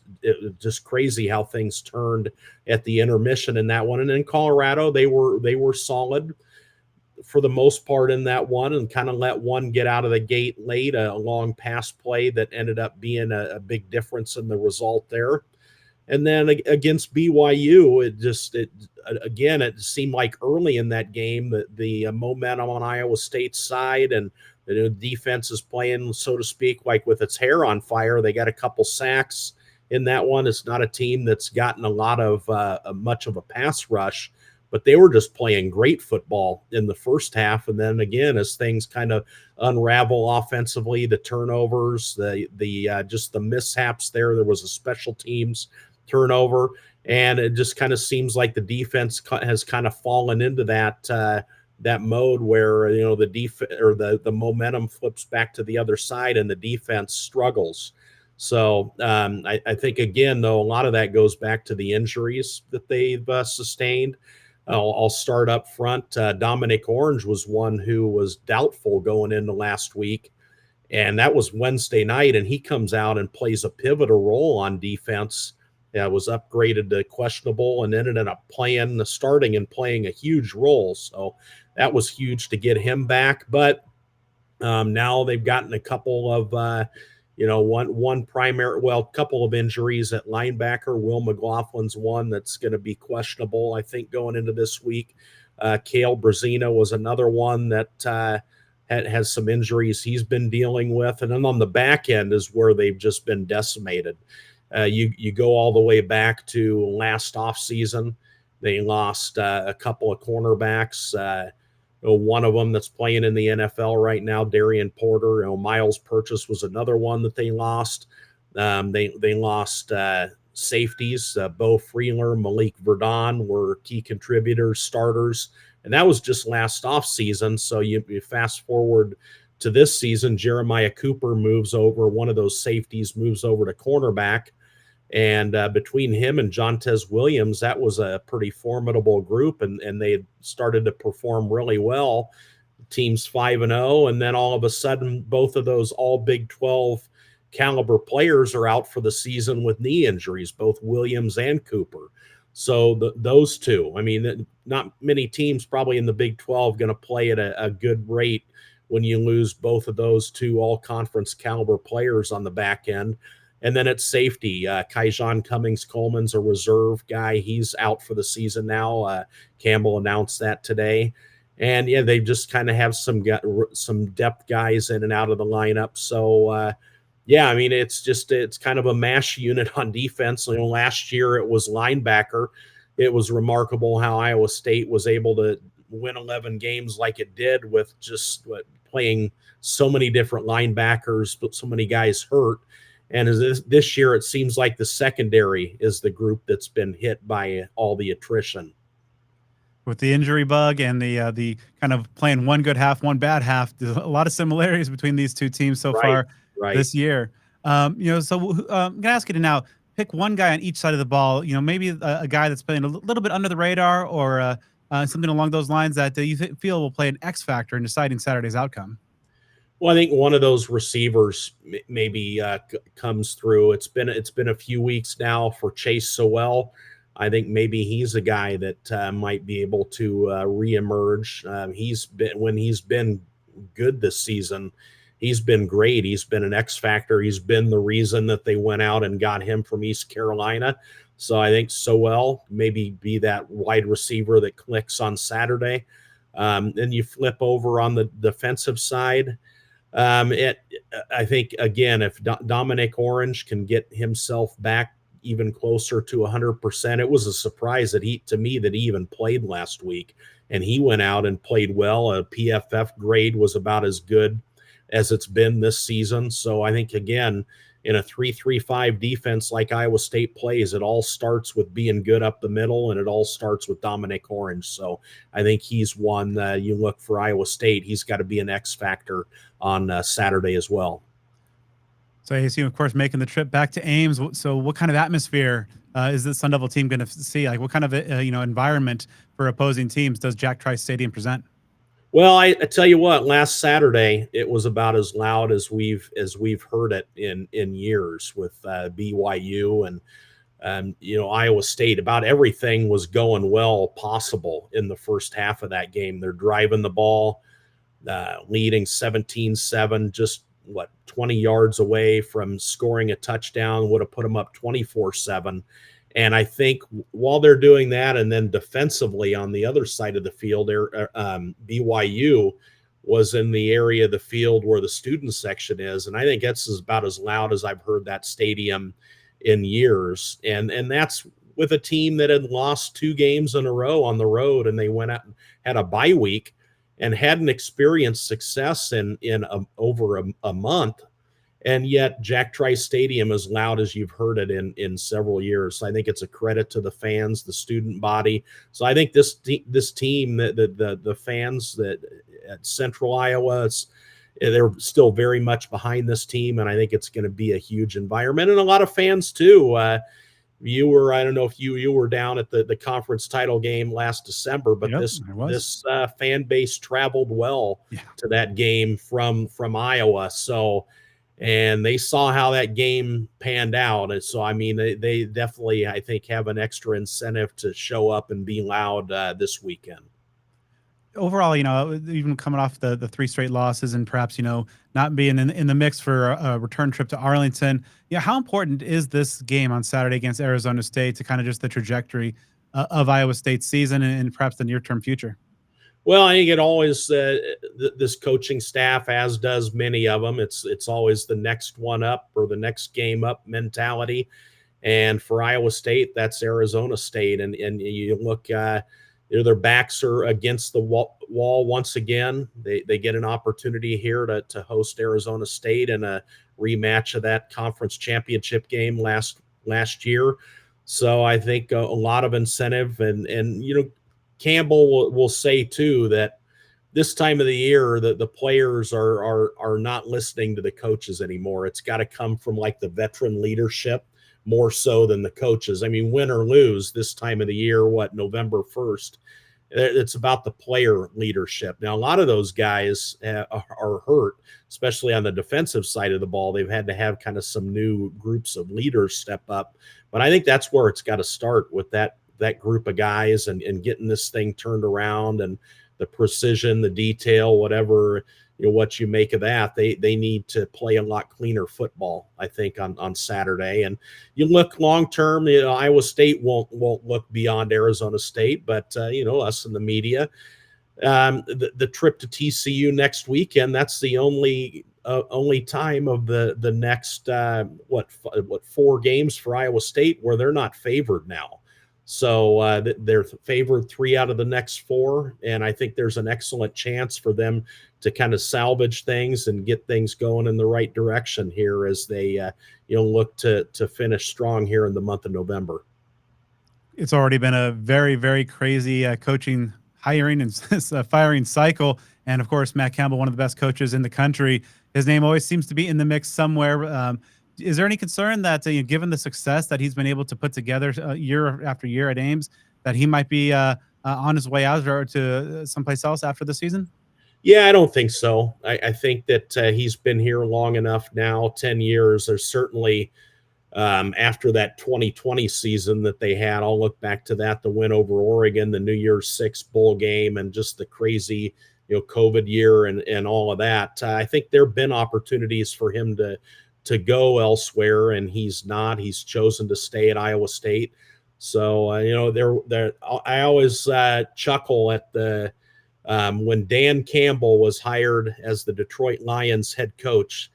Speaker 7: just crazy how things turned at the intermission in that one. And in Colorado, they were solid for the most part in that one and kind of let one get out of the gate late, a long pass play that ended up being a big difference in the result there. And then against BYU, it seemed like early in that game that the momentum on Iowa State's side and the defense is playing, so to speak, like with its hair on fire. They got a couple sacks in that one. It's not a team that's gotten a lot of much of a pass rush, but they were just playing great football in the first half. And then again, as things kind of unravel offensively, the turnovers, just the mishaps there was a special teams turnover, and it just kind of seems like the defense has kind of fallen into that mode where the momentum flips back to the other side and the defense struggles. So I think again, though, a lot of that goes back to the injuries that they've sustained. I'll start up front. Dominic Orange was one who was doubtful going into last week, and that was Wednesday night, and he comes out and plays a pivotal role on defense. Was upgraded to questionable and ended up starting and playing a huge role. So that was huge to get him back. But now they've gotten a couple of, couple of injuries at linebacker. Will McLaughlin's one that's going to be questionable, I think, going into this week. Cale Brazina was another one that has some injuries he's been dealing with. And then on the back end is where they've just been decimated. You go all the way back to last offseason. They lost a couple of cornerbacks. One of them that's playing in the NFL right now, Darian Porter. Miles Purchase was another one that they lost. They lost safeties. Bo Freeler, Malik Verdon were key contributors, starters. And that was just last offseason. So you fast forward to this season, Jeremiah Cooper moves over. One of those safeties moves over to cornerback. And between him and Jontez Williams, that was a pretty formidable group, and they had started to perform really well. Team's 5-0, and then all of a sudden, both of those all Big 12 caliber players are out for the season with knee injuries, both Williams and Cooper. So those two, I mean, not many teams probably in the Big 12 going to play at a good rate when you lose both of those two all-conference caliber players on the back end. And then at safety, Kaijon Cummings-Coleman's a reserve guy. He's out for the season now. Campbell announced that today. And yeah, they just kind of have some depth guys in and out of the lineup. So yeah, I mean, it's kind of a mash unit on defense. You know, last year it was linebacker. It was remarkable how Iowa State was able to win 11 games like it did with just playing so many different linebackers, but so many guys hurt. And this year, it seems like the secondary is the group that's been hit by all the attrition.
Speaker 1: With the injury bug and the kind of playing one good half, one bad half, there's a lot of similarities between these two teams so
Speaker 7: Right,
Speaker 1: far
Speaker 7: right.
Speaker 1: this year. So I'm gonna ask you to now pick one guy on each side of the ball. You know, maybe a guy that's playing a little bit under the radar, or something along those lines that you feel will play an X factor in deciding Saturday's outcome.
Speaker 7: Well, I think one of those receivers maybe comes through. It's been a few weeks now for Chase Sowell. I think maybe he's a guy that might be able to reemerge. He's been good this season. He's been great. He's been an X factor. He's been the reason that they went out and got him from East Carolina. So I think Sowell maybe be that wide receiver that clicks on Saturday. Then you flip over on the defensive side. I think again, if Dominic Orange can get himself back even closer to 100%, it was a surprise that he even played last week, and he went out and played well. A PFF grade was about as good as it's been this season. So I think again, in a 3-3-5 defense like Iowa State plays, it all starts with being good up the middle, and it all starts with Dominic Orange. So I think he's one you look for Iowa State. He's got to be an X factor on Saturday as well.
Speaker 1: So ASU, of course, making the trip back to Ames. So what kind of atmosphere is the Sun Devil team going to see? Like, what kind of environment for opposing teams does Jack Trice Stadium present?
Speaker 7: Well, I tell you what, last Saturday it was about as loud as we've heard it in years with BYU and Iowa State. About everything was going well possible in the first half of that game. They're driving the ball, leading 17-7, just 20 yards away from scoring a touchdown, would have put them up 24-7. And I think while they're doing that, and then defensively on the other side of the field, BYU was in the area of the field where the student section is. And I think that's about as loud as I've heard that stadium in years. And that's with a team that had lost 2 games in a row on the road, and they went out and had a bye week and hadn't experienced success in over a month. And yet Jack Trice Stadium is loud as you've heard it in several years. So I think it's a credit to the fans, the student body. So I think this team, the fans that at Central Iowa, they're still very much behind this team, and I think it's going to be a huge environment, and a lot of fans too. I don't know if you were down at the conference title game last December, but this fan base traveled well to that game from Iowa. So, and they saw how that game panned out. And so, I mean, they definitely, I think, have an extra incentive to show up and be loud this weekend.
Speaker 1: Overall, even coming off the 3 straight losses and perhaps, not being in the mix for a return trip to Arlington, how important is this game on Saturday against Arizona State to kind of just the trajectory of Iowa State's season and perhaps the near-term future?
Speaker 7: Well, I think it always this coaching staff, as does many of them, it's always the next one up or the next game up mentality. And for Iowa State, that's Arizona State. And you look, their backs are against the wall once again. They get an opportunity here to host Arizona State in a rematch of that conference championship game last year. So I think a lot of incentive, and Campbell will say too that this time of the year that the players are not listening to the coaches anymore. It's got to come from like the veteran leadership more so than the coaches. I mean, win or lose this time of the year, November 1st, it's about the player leadership. Now, a lot of those guys are hurt, especially on the defensive side of the ball. They've had to have kind of some new groups of leaders step up. But I think that's where it's got to start, with that group of guys and getting this thing turned around, and the precision, the detail, whatever, what you make of that. They need to play a lot cleaner football, I think, on Saturday. And you look long term, Iowa State won't look beyond Arizona State, but us in the media, the trip to TCU next weekend, that's the only time of the next what 4 games for Iowa State where they're not favored now. So they're favored 3 out of the next 4, and I think there's an excellent chance for them to kind of salvage things and get things going in the right direction here as they look to finish strong here in the month of November.
Speaker 1: It's already been a very, very crazy coaching, hiring, and firing cycle. And of course, Matt Campbell, one of the best coaches in the country, his name always seems to be in the mix somewhere. Is there any concern that, given the success that he's been able to put together year after year at Ames, that he might be on his way out or to someplace else after the season?
Speaker 7: Yeah, I don't think so. I think that he's been here long enough now, 10 years. There's certainly, after that 2020 season that they had, I'll look back to that, the win over Oregon, the New Year's Six bowl game, and just the crazy, COVID year and all of that. I think there have been opportunities for him to go elsewhere, and he's not. He's chosen to stay at Iowa State. So, I always chuckle at the when Dan Campbell was hired as the Detroit Lions head coach.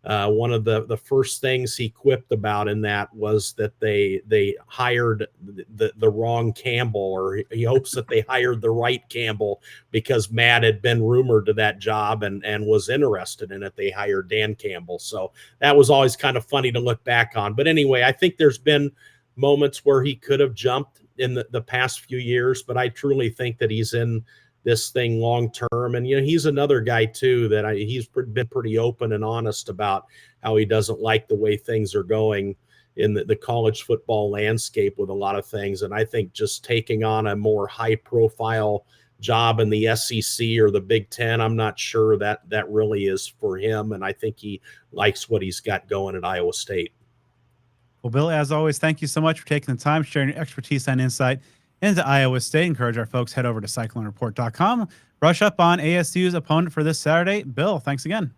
Speaker 7: One of the first things he quipped about in that was that they hired the wrong Campbell, or he hopes that they hired the right Campbell, because Matt had been rumored to that job and was interested in it. They hired Dan Campbell. So that was always kind of funny to look back on. But anyway, I think there's been moments where he could have jumped in the past few years, but I truly think that he's in this thing long term. And he's another guy too that he's been pretty open and honest about how he doesn't like the way things are going in the college football landscape with a lot of things. And I think just taking on a more high profile job in the SEC or the Big Ten, I'm not sure that really is for him. And I think he likes what he's got going at Iowa State.
Speaker 1: Well, Bill, as always, thank you so much for taking the time, sharing your expertise and insight into Iowa State. Encourage our folks, head over to CycloneReport.com. Brush up on ASU's opponent for this Saturday. Bill, thanks again.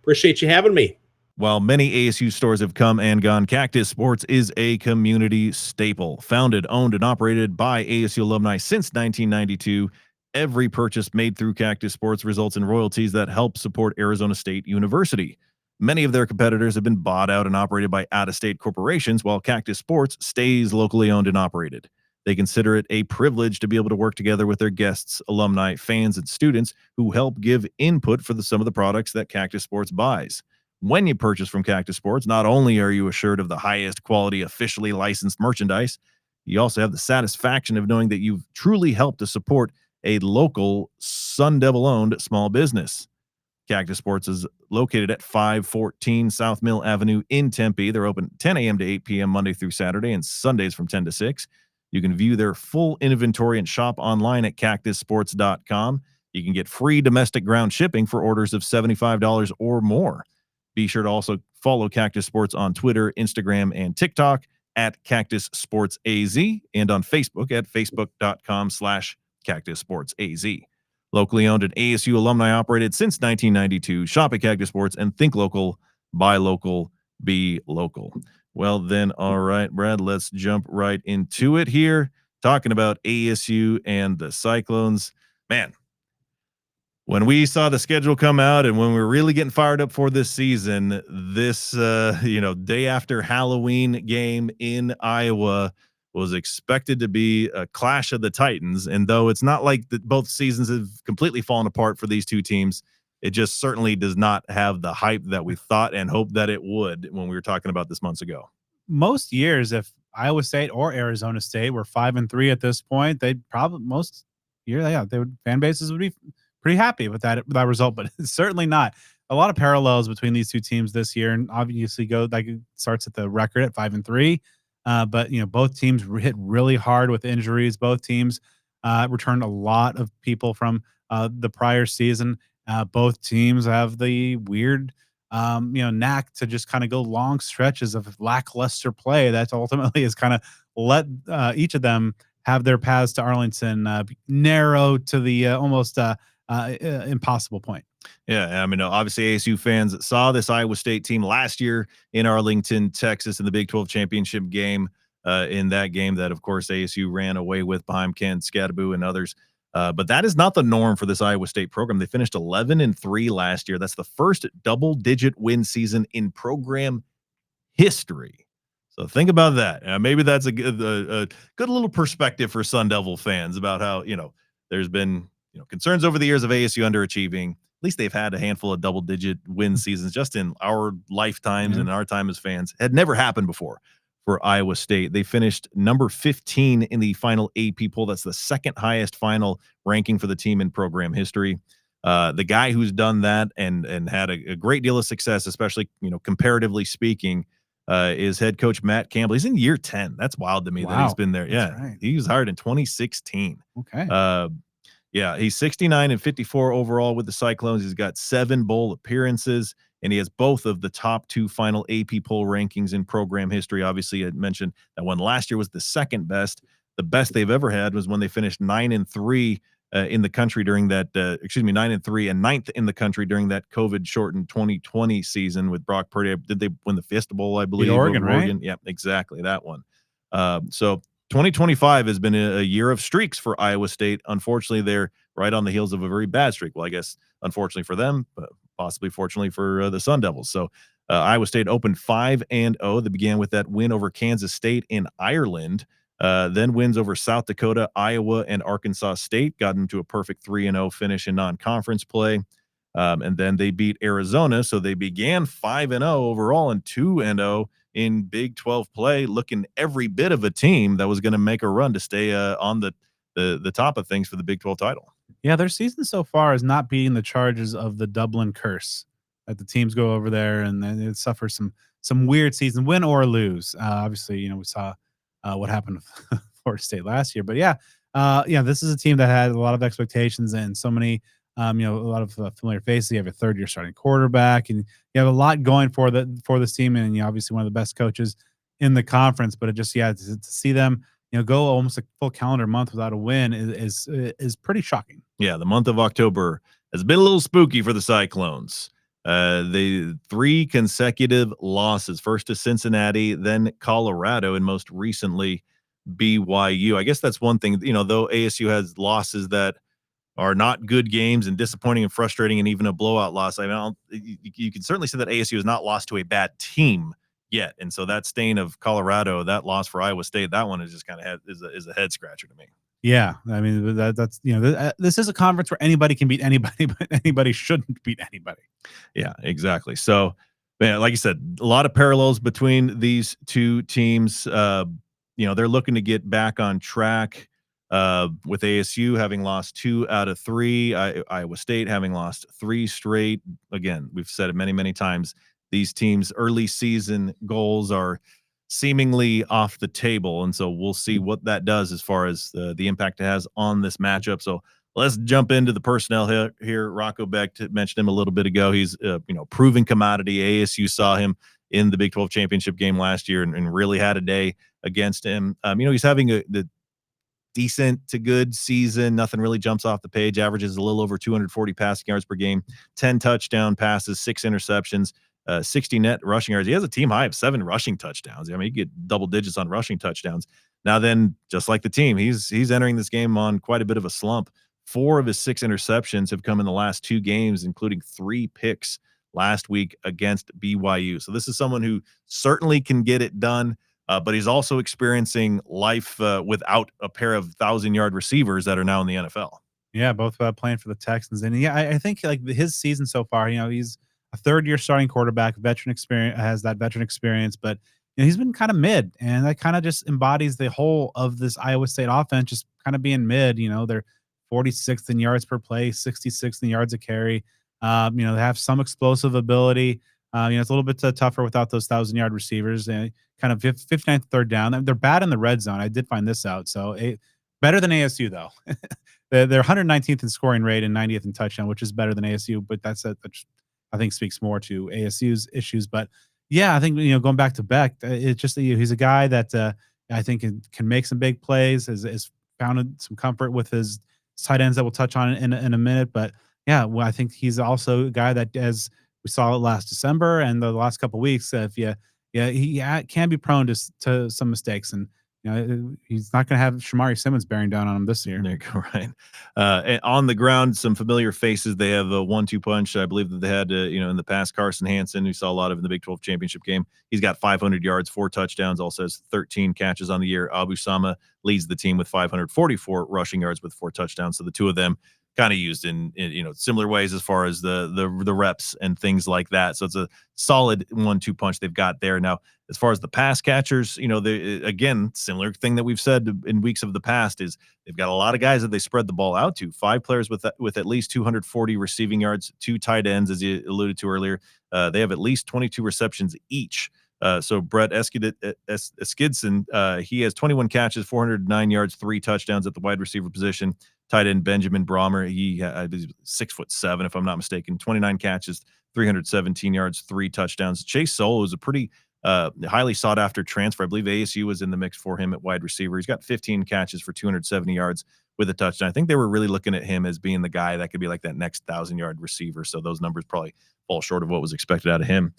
Speaker 7: Appreciate you having me.
Speaker 2: While many ASU stores have come and gone, Cactus Sports is a community staple. Founded, owned, and operated by ASU alumni since 1992, every purchase made through Cactus Sports results in royalties that help support Arizona State University. Many of their competitors have been bought out and operated by out-of-state corporations, while Cactus Sports stays locally owned and operated. They consider it a privilege to be able to work together with their guests, alumni, fans, and students who help give input for some of the products that Cactus Sports buys. When you purchase from Cactus Sports, not only are you assured of the highest quality, officially licensed merchandise, you also have the satisfaction of knowing that you've truly helped to support a local Sun Devil-owned small business. Cactus Sports is located at 514 South Mill Avenue in Tempe. They're open 10 a.m. to 8 p.m. Monday through Saturday, and Sundays from 10 to 6. You can view their full inventory and shop online at cactussports.com. You can get free domestic ground shipping for orders of $75 or more. Be sure to also follow Cactus Sports on Twitter, Instagram, and TikTok at Cactus Sports AZ, and on Facebook at facebook.com/Cactus Sports AZ. Locally owned and ASU alumni operated since 1992. Shop at Cactus Sports and think local, buy local, be local. Well, then, all right, Brad, let's jump right into it here. Talking about ASU and the Cyclones. Man, when we saw the schedule come out and when we were really getting fired up for this season, this, day after Halloween game in Iowa was expected to be a clash of the Titans. And though it's not like both seasons have completely fallen apart for these two teams, it just certainly does not have the hype that we thought and hoped that it would when we were talking about this months ago.
Speaker 1: Most years, if Iowa State or Arizona State were 5-3 at this point, they'd probably fan bases would be pretty happy with that result, but it's certainly not. A lot of parallels between these two teams this year, and obviously it starts at the record at 5-3. But both teams hit really hard with injuries. Both teams returned a lot of people from the prior season. Both teams have the weird, knack to just kind of go long stretches of lackluster play that ultimately has kind of let each of them have their paths to Arlington narrow to the almost impossible point.
Speaker 2: Yeah, I mean, obviously ASU fans saw this Iowa State team last year in Arlington, Texas, in the Big 12 championship game. In that game, that of course ASU ran away with behind Ken Scadaboo and others. But that is not the norm for this Iowa State program. They finished 11-3 last year. That's the first double-digit win season in program history. So think about that. Maybe that's a good little perspective for Sun Devil fans about how, there's been, concerns over the years of ASU underachieving. At least they've had a handful of double-digit win seasons just in our lifetimes and our time as fans. Had never happened before for Iowa State. They finished number 15 in the final AP poll. That's the second highest final ranking for the team in program history. The guy who's done that and had a great deal of success, especially, comparatively speaking, is head coach Matt Campbell. He's in year 10. That's wild to me that he's been there. Yeah.
Speaker 1: Right.
Speaker 2: He was hired in 2016.
Speaker 1: Okay.
Speaker 2: Yeah, he's 69-54 overall with the Cyclones. He's got 7 bowl appearances, and he has both of the top 2 final AP poll rankings in program history. Obviously, I mentioned that one last year was the second best. The best they've ever had was when they finished 9-3 in the country during that, 9-3 and 9th in the country during that COVID-shortened 2020 season with Brock Purdy. Did they win the Fiesta Bowl, I believe?
Speaker 1: Oregon, right?
Speaker 2: Yeah, exactly, that one. So 2025 has been a year of streaks for Iowa State. Unfortunately, they're right on the heels of a very bad streak. Well, I guess unfortunately for them, but possibly fortunately for the Sun Devils. So Iowa State opened 5-0. They began with that win over Kansas State in Ireland. Then wins over South Dakota, Iowa, and Arkansas State. Got into a perfect 3-0 finish in non-conference play. And then they beat Arizona. So they began 5-0 overall and 2-0 in Big 12 play, looking every bit of a team that was going to make a run to stay on the top of things for the Big 12 title.
Speaker 1: Yeah, their season so far is not beating the charges of the Dublin curse. That the teams go over there and then it suffers some weird season, win or lose. Obviously, we saw what happened to Florida State last year, but this is a team that had a lot of expectations and so many, a lot of familiar faces. You have a third-year starting quarterback, and you have a lot going for this team, and obviously one of the best coaches in the conference. But it just to see them go almost a full calendar month without a win is pretty shocking.
Speaker 2: Yeah, the month of October has been a little spooky for the Cyclones. They 3 consecutive losses, first to Cincinnati, then Colorado, and most recently BYU. I guess that's one thing, though ASU has losses that are not good games and disappointing and frustrating and even a blowout loss. I mean, you can certainly say that ASU has not lost to a bad team yet. And so that stain of Colorado, that loss for Iowa State, that one is just kind of is a head scratcher to me.
Speaker 1: Yeah, I mean that's this is a conference where anybody can beat anybody, but anybody shouldn't beat anybody.
Speaker 2: Yeah, exactly. So, man, like you said, a lot of parallels between these two teams. They're looking to get back on track. With ASU having lost 2 out of 3, Iowa State having lost 3 straight. Again, we've said it many, many times. These teams' early season goals are seemingly off the table, and so we'll see what that does as far as the impact it has on this matchup. So let's jump into the personnel here. Rocco Beck mentioned him a little bit ago. He's proven commodity. ASU saw him in the Big 12 championship game last year and really had a day against him. He's having the decent to good season. Nothing really jumps off the page. Averages a little over 240 passing yards per game, 10 touchdown passes, 6 interceptions, 60 net rushing yards. He has a team high of 7 rushing touchdowns. I mean, you get double digits on rushing touchdowns. Now then, just like the team, he's entering this game on quite a bit of a slump. 4 of his 6 interceptions have come in the last 2 games, including 3 picks last week against BYU. So this is someone who certainly can get it done. But he's also experiencing life without a pair of 1,000-yard receivers that are now in the NFL.
Speaker 1: Yeah, both playing for the Texans. And I think like his season so far, he's a third-year starting quarterback, has that veteran experience, but he's been kind of mid, and that kind of just embodies the whole of this Iowa State offense, just kind of being mid. They're 46th in yards per play, 66th in yards a carry. They have some explosive ability. It's a little bit tougher without those 1,000-yard receivers. Kind of 59th third down. They're bad in the red zone. I did find this out. So better than ASU though. They're 119th in scoring rate and 90th in touchdown, which is better than ASU. But that I think speaks more to ASU's issues. But yeah, I think going back to Beck, it's just he's a guy that I think can make some big plays. Has found some comfort with his tight ends that we'll touch on in a minute. But yeah, well, I think he's also a guy that, as we saw it last December and the last couple of weeks, if you yeah, can be prone to some mistakes, and he's not going to have Shamari Simmons bearing down on him this year.
Speaker 2: There you go, right. And on the ground, some familiar faces. They have a 1-2 punch. I believe that they had, in the past, Carson Hansen, who saw a lot of in the Big 12 championship game. He's got 500 yards, 4 touchdowns, also has 13 catches on the year. Abu Sama leads the team with 544 rushing yards with 4 touchdowns. So the two of them kind of used in similar ways as far as the reps and things like that. So it's a solid 1-2 punch they've got there. Now, as far as the pass catchers, again, similar thing that we've said in weeks of the past is they've got a lot of guys that they spread the ball out to. 5 players with at least 240 receiving yards, 2 tight ends, as you alluded to earlier. They have at least 22 receptions each. So Brett Eskidson, he has 21 catches, 409 yards, 3 touchdowns at the wide receiver position. Tight end Benjamin Brahmer, he's 6'7", if I'm not mistaken, 29 catches, 317 yards, 3 touchdowns. Chase Solo is a pretty highly sought after transfer. I believe ASU was in the mix for him at wide receiver. He's got 15 catches for 270 yards with a touchdown. I think they were really looking at him as being the guy that could be like that next 1,000-yard receiver. So those numbers probably fall short of what was expected out of him.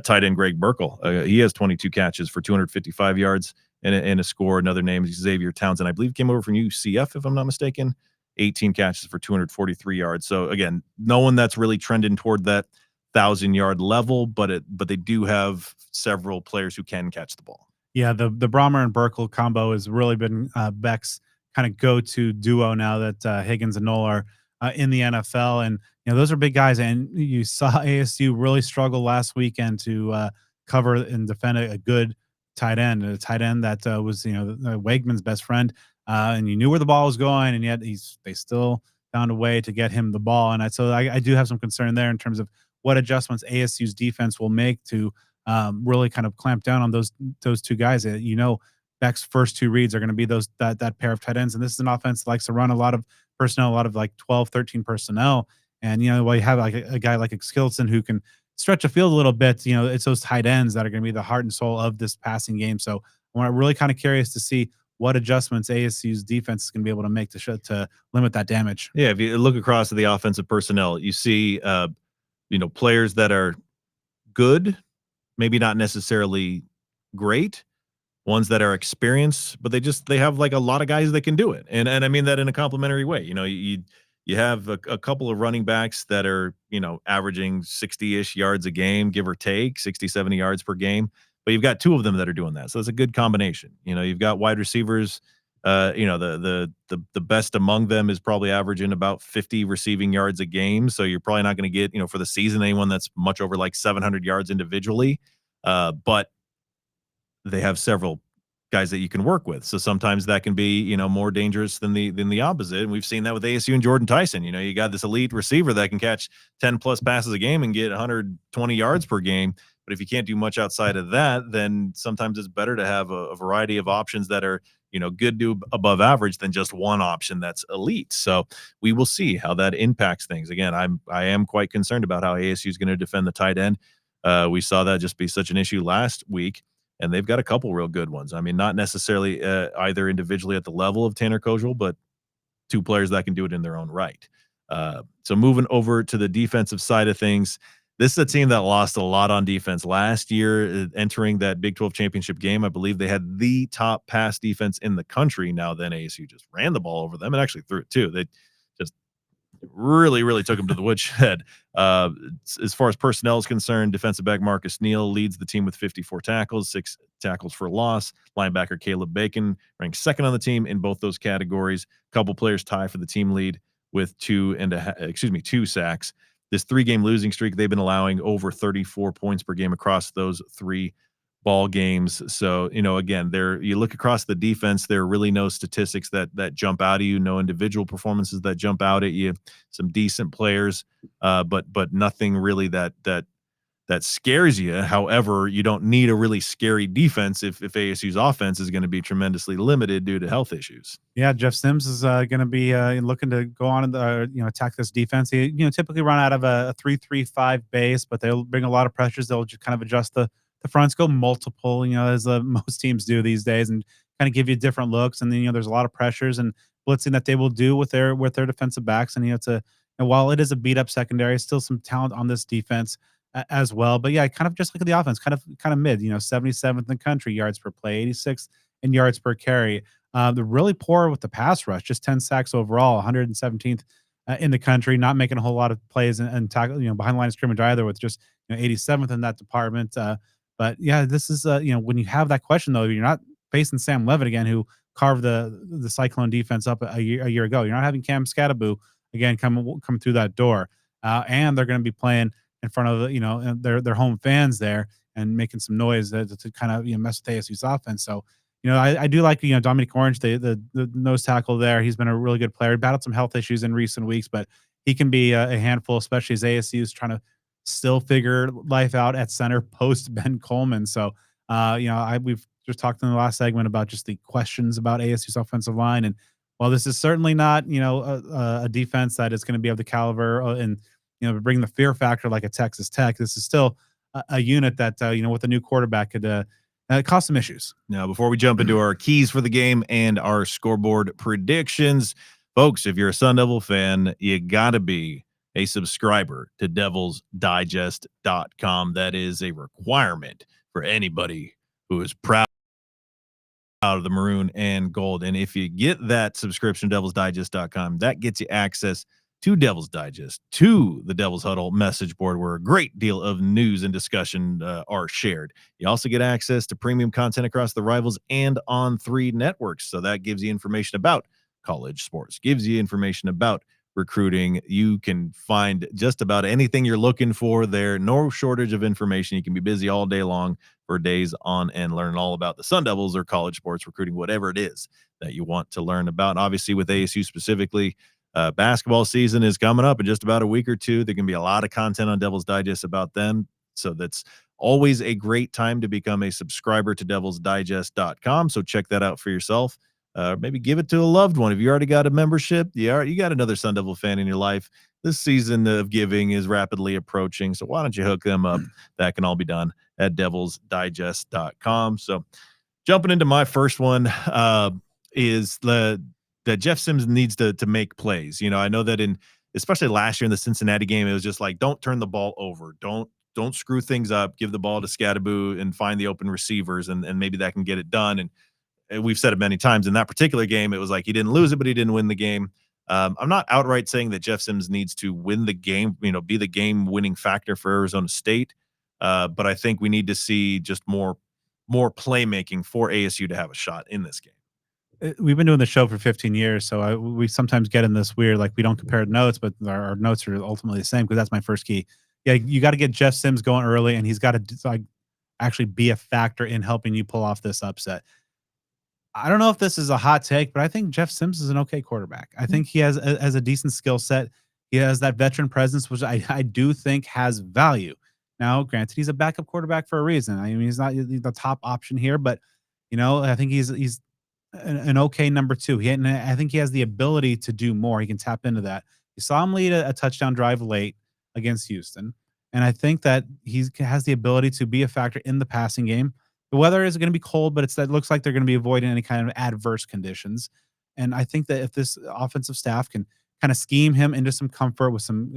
Speaker 2: Tight end Greg Burkle, he has 22 catches for 255 yards and a score. Another name is Xavier Townsend. I believe came over from UCF, if I'm not mistaken. 18 catches for 243 yards. So again, no one that's really trending toward that 1,000-yard level, but they do have several players who can catch the ball.
Speaker 1: Yeah, the Brahmer and Burkle combo has really been Beck's kind of go-to duo now that Higgins and Knoll are in the NFL, and those are big guys. And you saw ASU really struggle last weekend to cover and defend a good tight end, a tight end that was Wegman's best friend, and you knew where the ball was going, and yet they still found a way to get him the ball. And so I do have some concern there in terms of what adjustments ASU's defense will make to really kind of clamp down on those two guys. Beck's first 2 reads are going to be that pair of tight ends, and this is an offense that likes to run a lot of personnel, a lot of like 12, 13 personnel. And while you have like a guy like Skilton who can stretch a field a little bit, it's those tight ends that are going to be the heart and soul of this passing game. So I'm really kind of curious to see what adjustments ASU's defense is going to be able to make to limit that damage.
Speaker 2: Yeah, if you look across at the offensive personnel, you see players that are good, maybe not necessarily great, ones that are experienced, but they have like a lot of guys that can do it. And I mean that in a complimentary way. You have a couple of running backs that are, averaging 60-ish yards a game, give or take 60, 70 yards per game. But you've got 2 of them that are doing that. So it's a good combination. You've got wide receivers, the best among them is probably averaging about 50 receiving yards a game. So you're probably not going to get, for the season, anyone that's much over like 700 yards individually. But they have several guys that you can work with. So sometimes that can be, more dangerous than the opposite. And we've seen that with ASU and Jordan Tyson. You got this elite receiver that can catch 10 plus passes a game and get 120 yards per game. But if you can't do much outside of that, then sometimes it's better to have a variety of options that are, good to above average than just one option that's elite. So we will see how that impacts things. Again, I am quite concerned about how ASU is going to defend the tight end. We saw that just be such an issue last week. And they've got a couple real good ones. I mean, not necessarily either individually at the level of Tanner Kojal, but 2 players that can do it in their own right. So moving over to the defensive side of things, this is a team that lost a lot on defense last year. Entering that Big 12 championship game, I believe they had the top pass defense in the country. Now then ASU just ran the ball over them and actually threw it too. They just really, really took him to the woodshed. As far as personnel is concerned, defensive back Marcus Neal leads the team with 54 tackles, 6 tackles for loss. Linebacker Caleb Bacon ranks 2nd on the team in both those categories. A couple players tie for the team lead with 2 sacks. This 3-game losing streak, they've been allowing over 34 points per game across those 3 ball games. So, again, you look across the defense, there are really no statistics that jump out at you, no individual performances that jump out at you, some decent players, but nothing really that scares you. However, you don't need a really scary defense if ASU's offense is going to be tremendously limited due to health issues.
Speaker 1: Yeah, Jeff Sims is going to be looking to go on and attack this defense. He typically run out of a 3-3-5 base, but they'll bring a lot of pressures. They'll just kind of adjust the fronts, go multiple, as most teams do these days, and kind of give you different looks. And then there's a lot of pressures, and blitzing that they will do with their defensive backs. And and while it is a beat up secondary, still some talent on this defense as well. But yeah, kind of just look at the offense, kind of mid. 77th in the country yards per play, 86th in yards per carry. They're really poor with the pass rush, just 10 sacks overall, 117th in the country, not making a whole lot of plays and tackle, behind the line of scrimmage either, with just 87th in that department. But yeah, this is when you have that question though, you're not facing Sam Levitt again, who carved the Cyclone defense up a year ago. You're not having Cam Scattaboo again come through that door, and they're going to be playing in front of their home fans there and making some noise to kind of mess with ASU's offense. So I do like Dominic Orange, the nose tackle there. He's been a really good player. He battled some health issues in recent weeks, but he can be a handful, especially as ASU is trying to still figure life out at center post Ben Coleman. So we've just talked in the last segment about just the questions about ASU's offensive line, and while this is certainly not a defense that is going to be of the caliber and bring the fear factor like a Texas Tech, this is still a unit that with a new quarterback could cause some issues.
Speaker 2: Now, before we jump into our keys for the game and our scoreboard predictions, folks, if you're a Sun Devil fan, you got to be a subscriber to devilsdigest.com. That is a requirement for anybody who is proud of the maroon and gold. And if you get that subscription, devilsdigest.com, that gets you access to Devil's Digest, to the Devil's Huddle message board, where a great deal of news and discussion are shared. You also get access to premium content across the Rivals and On3 networks. So that gives you information about college sports, gives you information about recruiting. You can find just about anything you're looking for there. No shortage of information. You can be busy all day long for days on end, learning all about the Sun Devils or college sports recruiting, whatever it is that you want to learn about. Obviously, with ASU specifically, basketball season is coming up in just about a week or two. There can be a lot of content on Devil's Digest about them. So that's always a great time to become a subscriber to devilsdigest.com. So check that out for yourself. Maybe give it to a loved one. If you already got a membership, you got another Sun Devil fan in your life. This season of giving is rapidly approaching. So why don't you hook them up? That can all be done at devilsdigest.com. So jumping into my first one is that Jeff Sims needs to make plays. I know that especially last year in the Cincinnati game, it was just like, don't turn the ball over. Don't screw things up. Give the ball to Scattaboo and find the open receivers, and maybe that can get it done. And we've said it many times in that particular game, it was like he didn't lose it, but he didn't win the game. I'm not outright saying that Jeff Sims needs to win the game, be the game winning factor for Arizona State. But I think we need to see just more playmaking for ASU to have a shot in this game.
Speaker 1: We've been doing the show for 15 years, so we sometimes get in this weird, like, we don't compare notes, but our notes are ultimately the same, because that's my first key. Yeah, you got to get Jeff Sims going early, and he's got to actually be a factor in helping you pull off this upset. I don't know if this is a hot take, but I think Jeff Sims is an okay quarterback. I think he has a decent skill set. He has that veteran presence, which I do think has value. Now, granted, he's a backup quarterback for a reason. I mean, he's not the top option here, but I think he's an okay number two. I think he has the ability to do more. He can tap into that. You saw him lead a touchdown drive late against Houston, and I think that he has the ability to be a factor in the passing game. The weather is going to be cold, but it looks like they're going to be avoiding any kind of adverse conditions. And I think that if this offensive staff can kind of scheme him into some comfort with some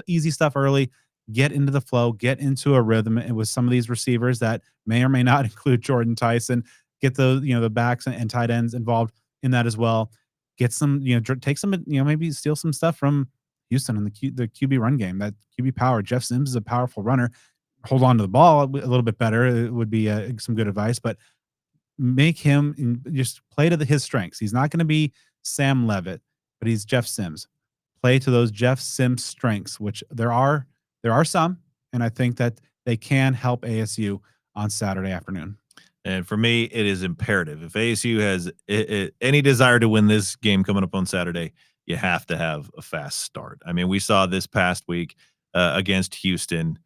Speaker 1: easy stuff early, get into the flow, get into a rhythm, and with some of these receivers that may or may not include Jordan Tyson, get the backs and tight ends involved in that as well. Get some, take some, maybe steal some stuff from Houston in the QB run game, that QB power. Jeff Sims is a powerful runner. Hold on to the ball a little bit better. It would be some good advice, but make him just play to his strengths. He's not going to be Sam Levitt, but he's Jeff Sims. Play to those Jeff Sims strengths, which there are some, and I think that they can help ASU on Saturday afternoon.
Speaker 2: And for me, it is imperative. If ASU has any desire to win this game coming up on Saturday, you have to have a fast start. I mean, we saw this past week against Houston.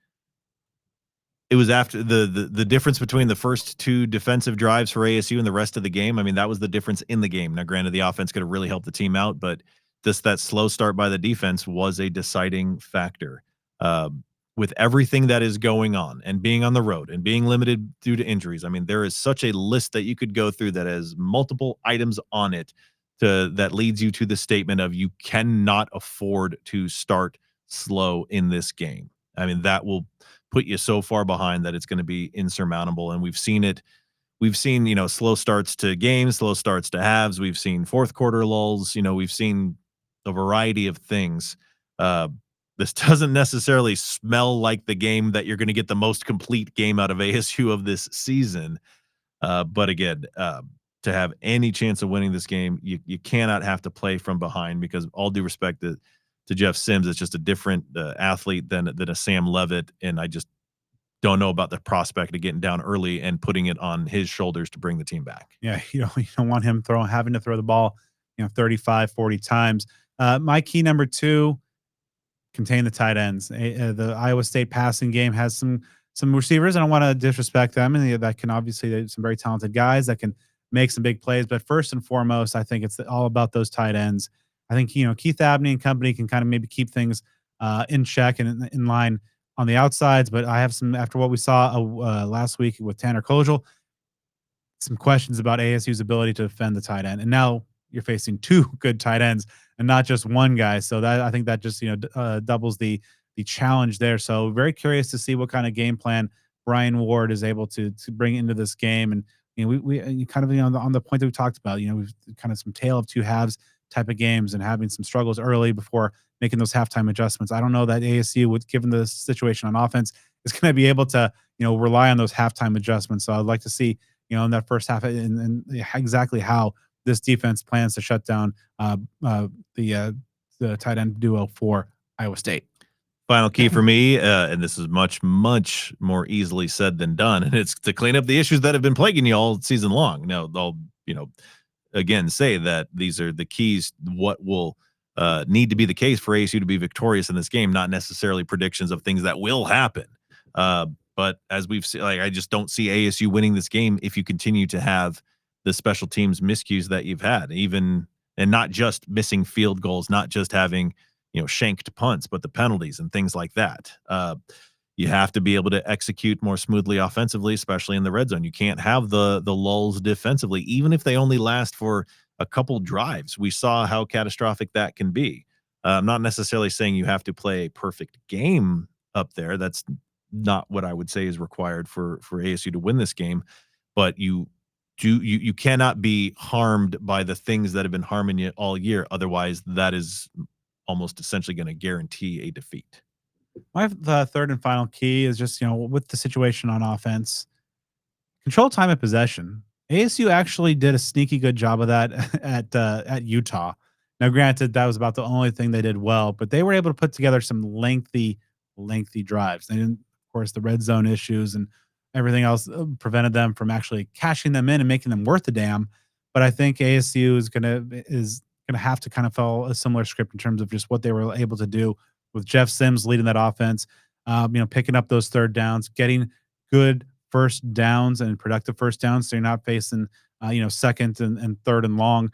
Speaker 2: It was after the difference between the first two defensive drives for ASU and the rest of the game. I mean, that was the difference in the game. Now, granted, the offense could have really helped the team out, but just that slow start by the defense was a deciding factor. With everything that is going on and being on the road and being limited due to injuries, I mean, there is such a list that you could go through that has multiple items on it that leads you to the statement of you cannot afford to start slow in this game. I mean, that will put you so far behind that it's going to be insurmountable. And we've seen it. We've seen, slow starts to games, slow starts to halves. We've seen fourth quarter lulls. We've seen a variety of things. This doesn't necessarily smell like the game that you're going to get the most complete game out of ASU of this season. But again, to have any chance of winning this game, you cannot have to play from behind, because all due respect to Jeff Sims, it's just a different athlete than a Sam Levitt, and I just don't know about the prospect of getting down early and putting it on his shoulders to bring the team back.
Speaker 1: Yeah, you don't want him having to throw the ball, 35, 40 times. My key number 2, contain the tight ends. The Iowa State passing game has some receivers. I don't want to disrespect them, and that can obviously some very talented guys that can make some big plays. But first and foremost, I think it's all about those tight ends. I think Keith Abney and company can kind of maybe keep things in check and in line on the outsides. But I have some, after what we saw last week with Tanner Kogel, some questions about ASU's ability to defend the tight end. And now you're facing 2 good tight ends and not just one guy. So that, I think that just doubles the challenge there. So very curious to see what kind of game plan Brian Ward is able to bring into this game. And we kind of on the point that we talked about, we've kind of some tale of 2 halves type of games and having some struggles early before making those halftime adjustments. I don't know that ASU, with given the situation on offense, is going to be able to rely on those halftime adjustments. So I'd like to see in that first half and exactly how this defense plans to shut down the tight end duo for Iowa State.
Speaker 2: Final key for me, and this is much, much more easily said than done, and it's to clean up the issues that have been plaguing you all season long. Now, I'll, again, say that these are the keys, what will need to be the case for ASU to be victorious in this game, not necessarily predictions of things that will happen. But as we've seen, I just don't see ASU winning this game if you continue to have the special teams miscues that you've had, and not just missing field goals, not just having shanked punts, but the penalties and things like that. You have to be able to execute more smoothly offensively, especially in the red zone. You can't have the lulls defensively, even if they only last for a couple drives. We saw how catastrophic that can be. I'm not necessarily saying you have to play a perfect game up there. That's not what I would say is required for ASU to win this game, but you cannot be harmed by the things that have been harming you all year. Otherwise, that is almost essentially going to guarantee a defeat.
Speaker 1: My third and final key is just, with the situation on offense, control time of possession. ASU actually did a sneaky good job of that at Utah. Now, granted, that was about the only thing they did well, but they were able to put together some lengthy drives. They didn't, of course, the red zone issues and everything else prevented them from actually cashing them in and making them worth a damn. But I think ASU is gonna have to kind of follow a similar script in terms of just what they were able to do with Jeff Sims leading that offense, picking up those third downs, getting good first downs and productive first downs, so you're not facing second and third and long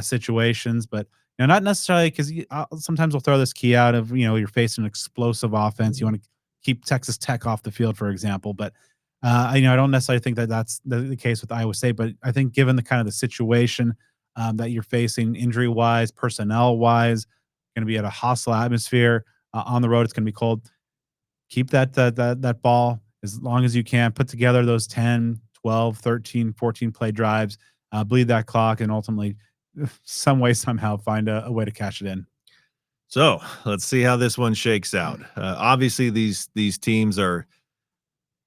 Speaker 1: situations. But not necessarily, because sometimes we'll throw this key out of you're facing an explosive offense. You want to keep Texas Tech off the field, for example. But I don't necessarily think that that's the case with Iowa State. But I think given the kind of the situation that you're facing, injury wise, personnel wise, going to be at a hostile atmosphere on the road. It's going to be cold. Keep that ball as long as you can. Put together those 10, 12, 13, 14 play drives, bleed that clock, and ultimately, some way, somehow, find a way to cash it in.
Speaker 2: So let's see how this one shakes out. Obviously, these teams are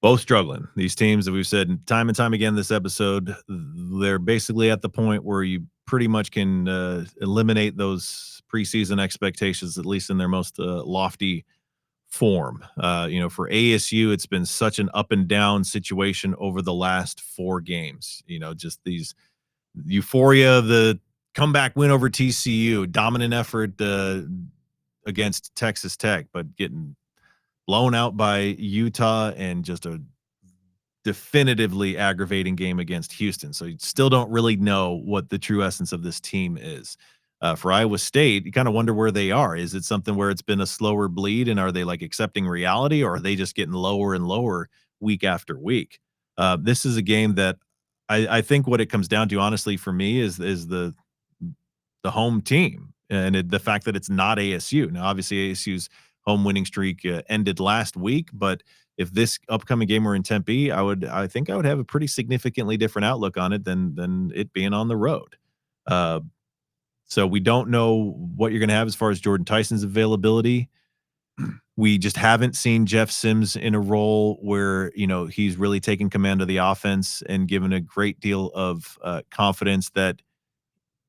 Speaker 2: both struggling. These teams that we've said time and time again this episode, they're basically at the point where you pretty much can eliminate those preseason expectations, at least in their most lofty form. For ASU, it's been such an up and down situation over the last 4 games. Just these euphoria of the comeback win over TCU, dominant effort against Texas Tech, but getting blown out by Utah, and just a definitively aggravating game against Houston. So you still don't really know what the true essence of this team is. For Iowa State, you kind of wonder where they are. Is it something where it's been a slower bleed, and are they accepting reality, or are they just getting lower and lower week after week? This is a game that I think what it comes down to, honestly, for me, is the the home team, and the fact that it's not ASU. Now, obviously, ASU's home winning streak ended last week, but if this upcoming game were in Tempe, I think I would have a pretty significantly different outlook on it than it being on the road. So we don't know what you're going to have as far as Jordan Tyson's availability. We just haven't seen Jeff Sims in a role where, he's really taken command of the offense and given a great deal of confidence that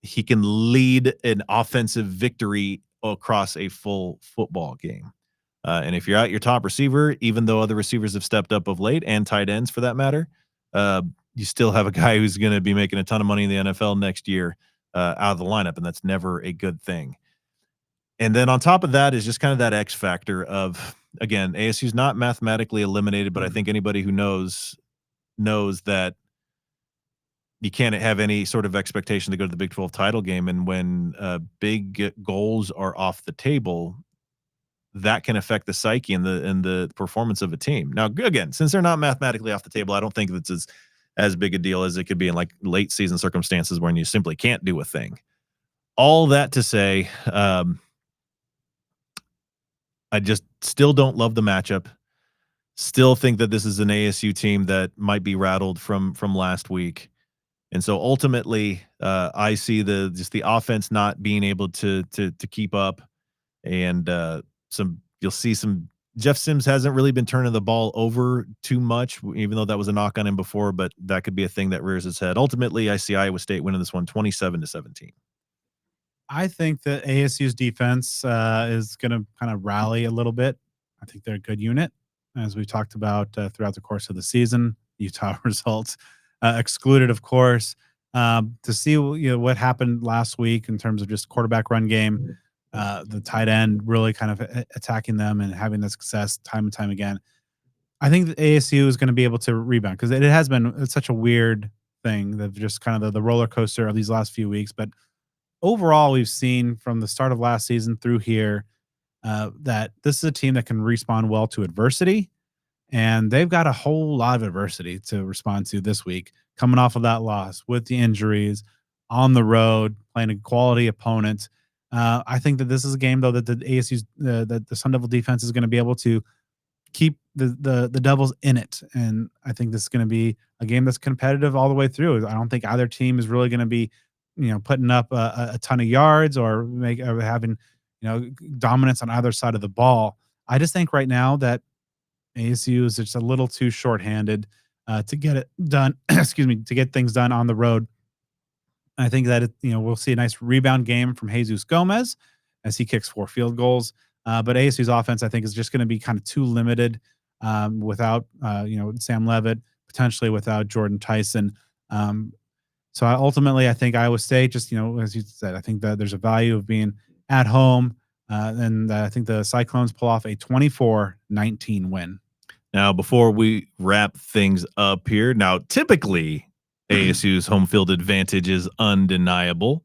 Speaker 2: he can lead an offensive victory across a full football game. And if you're out your top receiver, even though other receivers have stepped up of late, and tight ends for that matter, you still have a guy who's going to be making a ton of money in the NFL next year out of the lineup, and that's never a good thing. And then on top of that is just kind of that X factor of, again, ASU's not mathematically eliminated, but I think anybody who knows that you can't have any sort of expectation to go to the Big 12 title game. And when big goals are off the table, that can affect the psyche and the performance of a team. Now, again, since they're not mathematically off the table, I don't think that's as big a deal as it could be in like late season circumstances when you simply can't do a thing. All that to say, I just still don't love the matchup. Still think that this is an ASU team that might be rattled from last week. And so ultimately, I see the offense not being able to keep up, and you'll see some. Jeff Sims hasn't really been turning the ball over too much, even though that was a knock on him before, but that could be a thing that rears its head. Ultimately, I see Iowa State winning this one 27-17.
Speaker 1: I think that ASU's defense is going to kind of rally a little bit. I think they're a good unit, as we talked about throughout the course of the season. Utah results excluded, of course. To see what happened last week in terms of just quarterback run game, the tight end really kind of attacking them and having the success time and time again. I think that ASU is going to be able to rebound because it's such a weird thing that just kind of the roller coaster of these last few weeks, but overall, we've seen from the start of last season through here that this is a team that can respond well to adversity, and they've got a whole lot of adversity to respond to this week, coming off of that loss with the injuries, on the road, playing a quality opponent. I think that this is a game, though, that the ASU's that the Sun Devil defense is going to be able to keep the Devils in it, and I think this is going to be a game that's competitive all the way through. I don't think either team is really going to be putting up a ton of yards or having, dominance on either side of the ball. I just think right now that ASU is just a little too shorthanded to get it done. Excuse me, to get things done on the road. I think that we'll see a nice rebound game from Jesus Gomez as he kicks 4 field goals. But ASU's offense, I think, is just going to be kind of too limited without Sam Levitt, potentially without Jordan Tyson. So ultimately, I think Iowa State, just, as you said, I think that there's a value of being at home. And I think the Cyclones pull off a 24-19 win.
Speaker 2: Now, before we wrap things up here, now, typically, ASU's home field advantage is undeniable.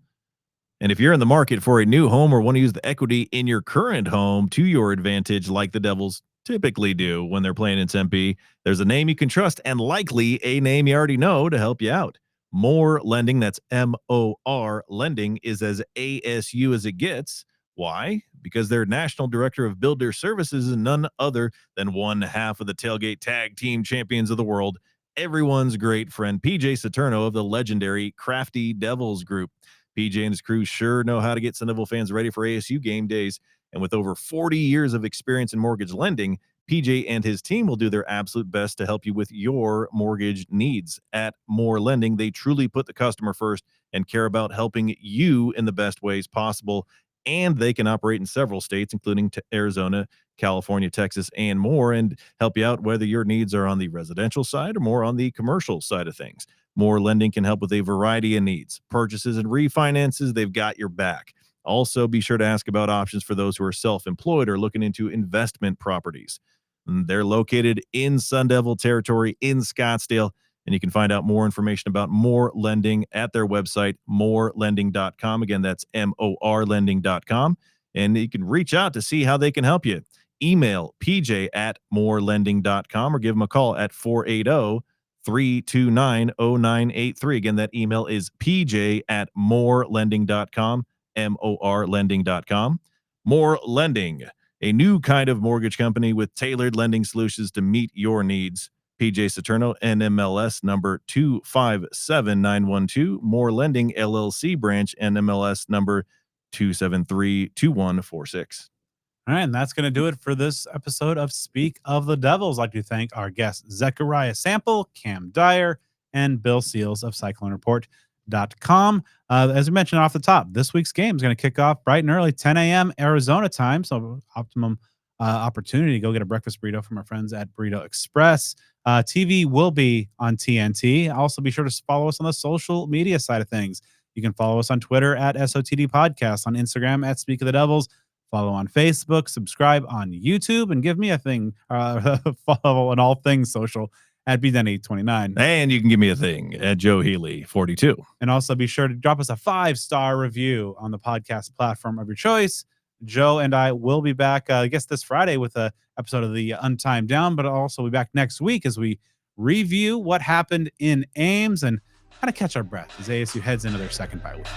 Speaker 2: And if you're in the market for a new home or want to use the equity in your current home to your advantage, like the Devils typically do when they're playing in Tempe, there's a name you can trust and likely a name you already know to help you out. More Lending, that's MOR Lending, is as ASU as it gets. Why? Because their national director of builder services is none other than one half of the Tailgate Tag Team Champions of the world, everyone's great friend PJ Saturno of the legendary Crafty Devils Group. PJ and his crew sure know how to get Sun Devil fans ready for ASU game days, and with over 40 years of experience in mortgage lending, PJ and his team will do their absolute best to help you with your mortgage needs. At More Lending, they truly put the customer first and care about helping you in the best ways possible. And they can operate in several states, including Arizona, California, Texas, and more, and help you out whether your needs are on the residential side or more on the commercial side of things. More Lending can help with a variety of needs, purchases and refinances. They've got your back. Also, be sure to ask about options for those who are self-employed or looking into investment properties. They're located in Sun Devil territory in Scottsdale, and you can find out more information about More Lending at their website, morelending.com. Again, that's morlending.com, and you can reach out to see how they can help you. Email pj@morelending.com or give them a call at 480-329-0983. Again, that email is pj@morelending.com. morlending.com. More Lending, a new kind of mortgage company with tailored lending solutions to meet your needs. PJ Saturno, NMLS number 257912. More Lending LLC branch, NMLS number 2732146.
Speaker 1: All right, and that's going to do it for this episode of Speak of the Devils. I'd like to thank our guests, Zechariah Sample, Cam Dyer, and Bill Seals of CycloneReport.com. As we mentioned off the top, this week's game is going to kick off bright and early, 10 a.m. Arizona time, so optimum opportunity to go get a breakfast burrito from our friends at Burrito Express. TV will be on TNT. Also, be sure to follow us on the social media side of things. You can follow us on Twitter at SOTD Podcast, on Instagram at Speak of the Devils. Follow on Facebook, subscribe on YouTube, and give me a thing. Follow on all things social at BDen829.
Speaker 2: And you can give me a thing at Joe Healy 42.
Speaker 1: And also be sure to drop us a 5-star review on the podcast platform of your choice. Joe and I will be back, I guess, this Friday with an episode of the Untimed Down, but also we'll be back next week as we review what happened in Ames and kind of catch our breath as ASU heads into their second bye week.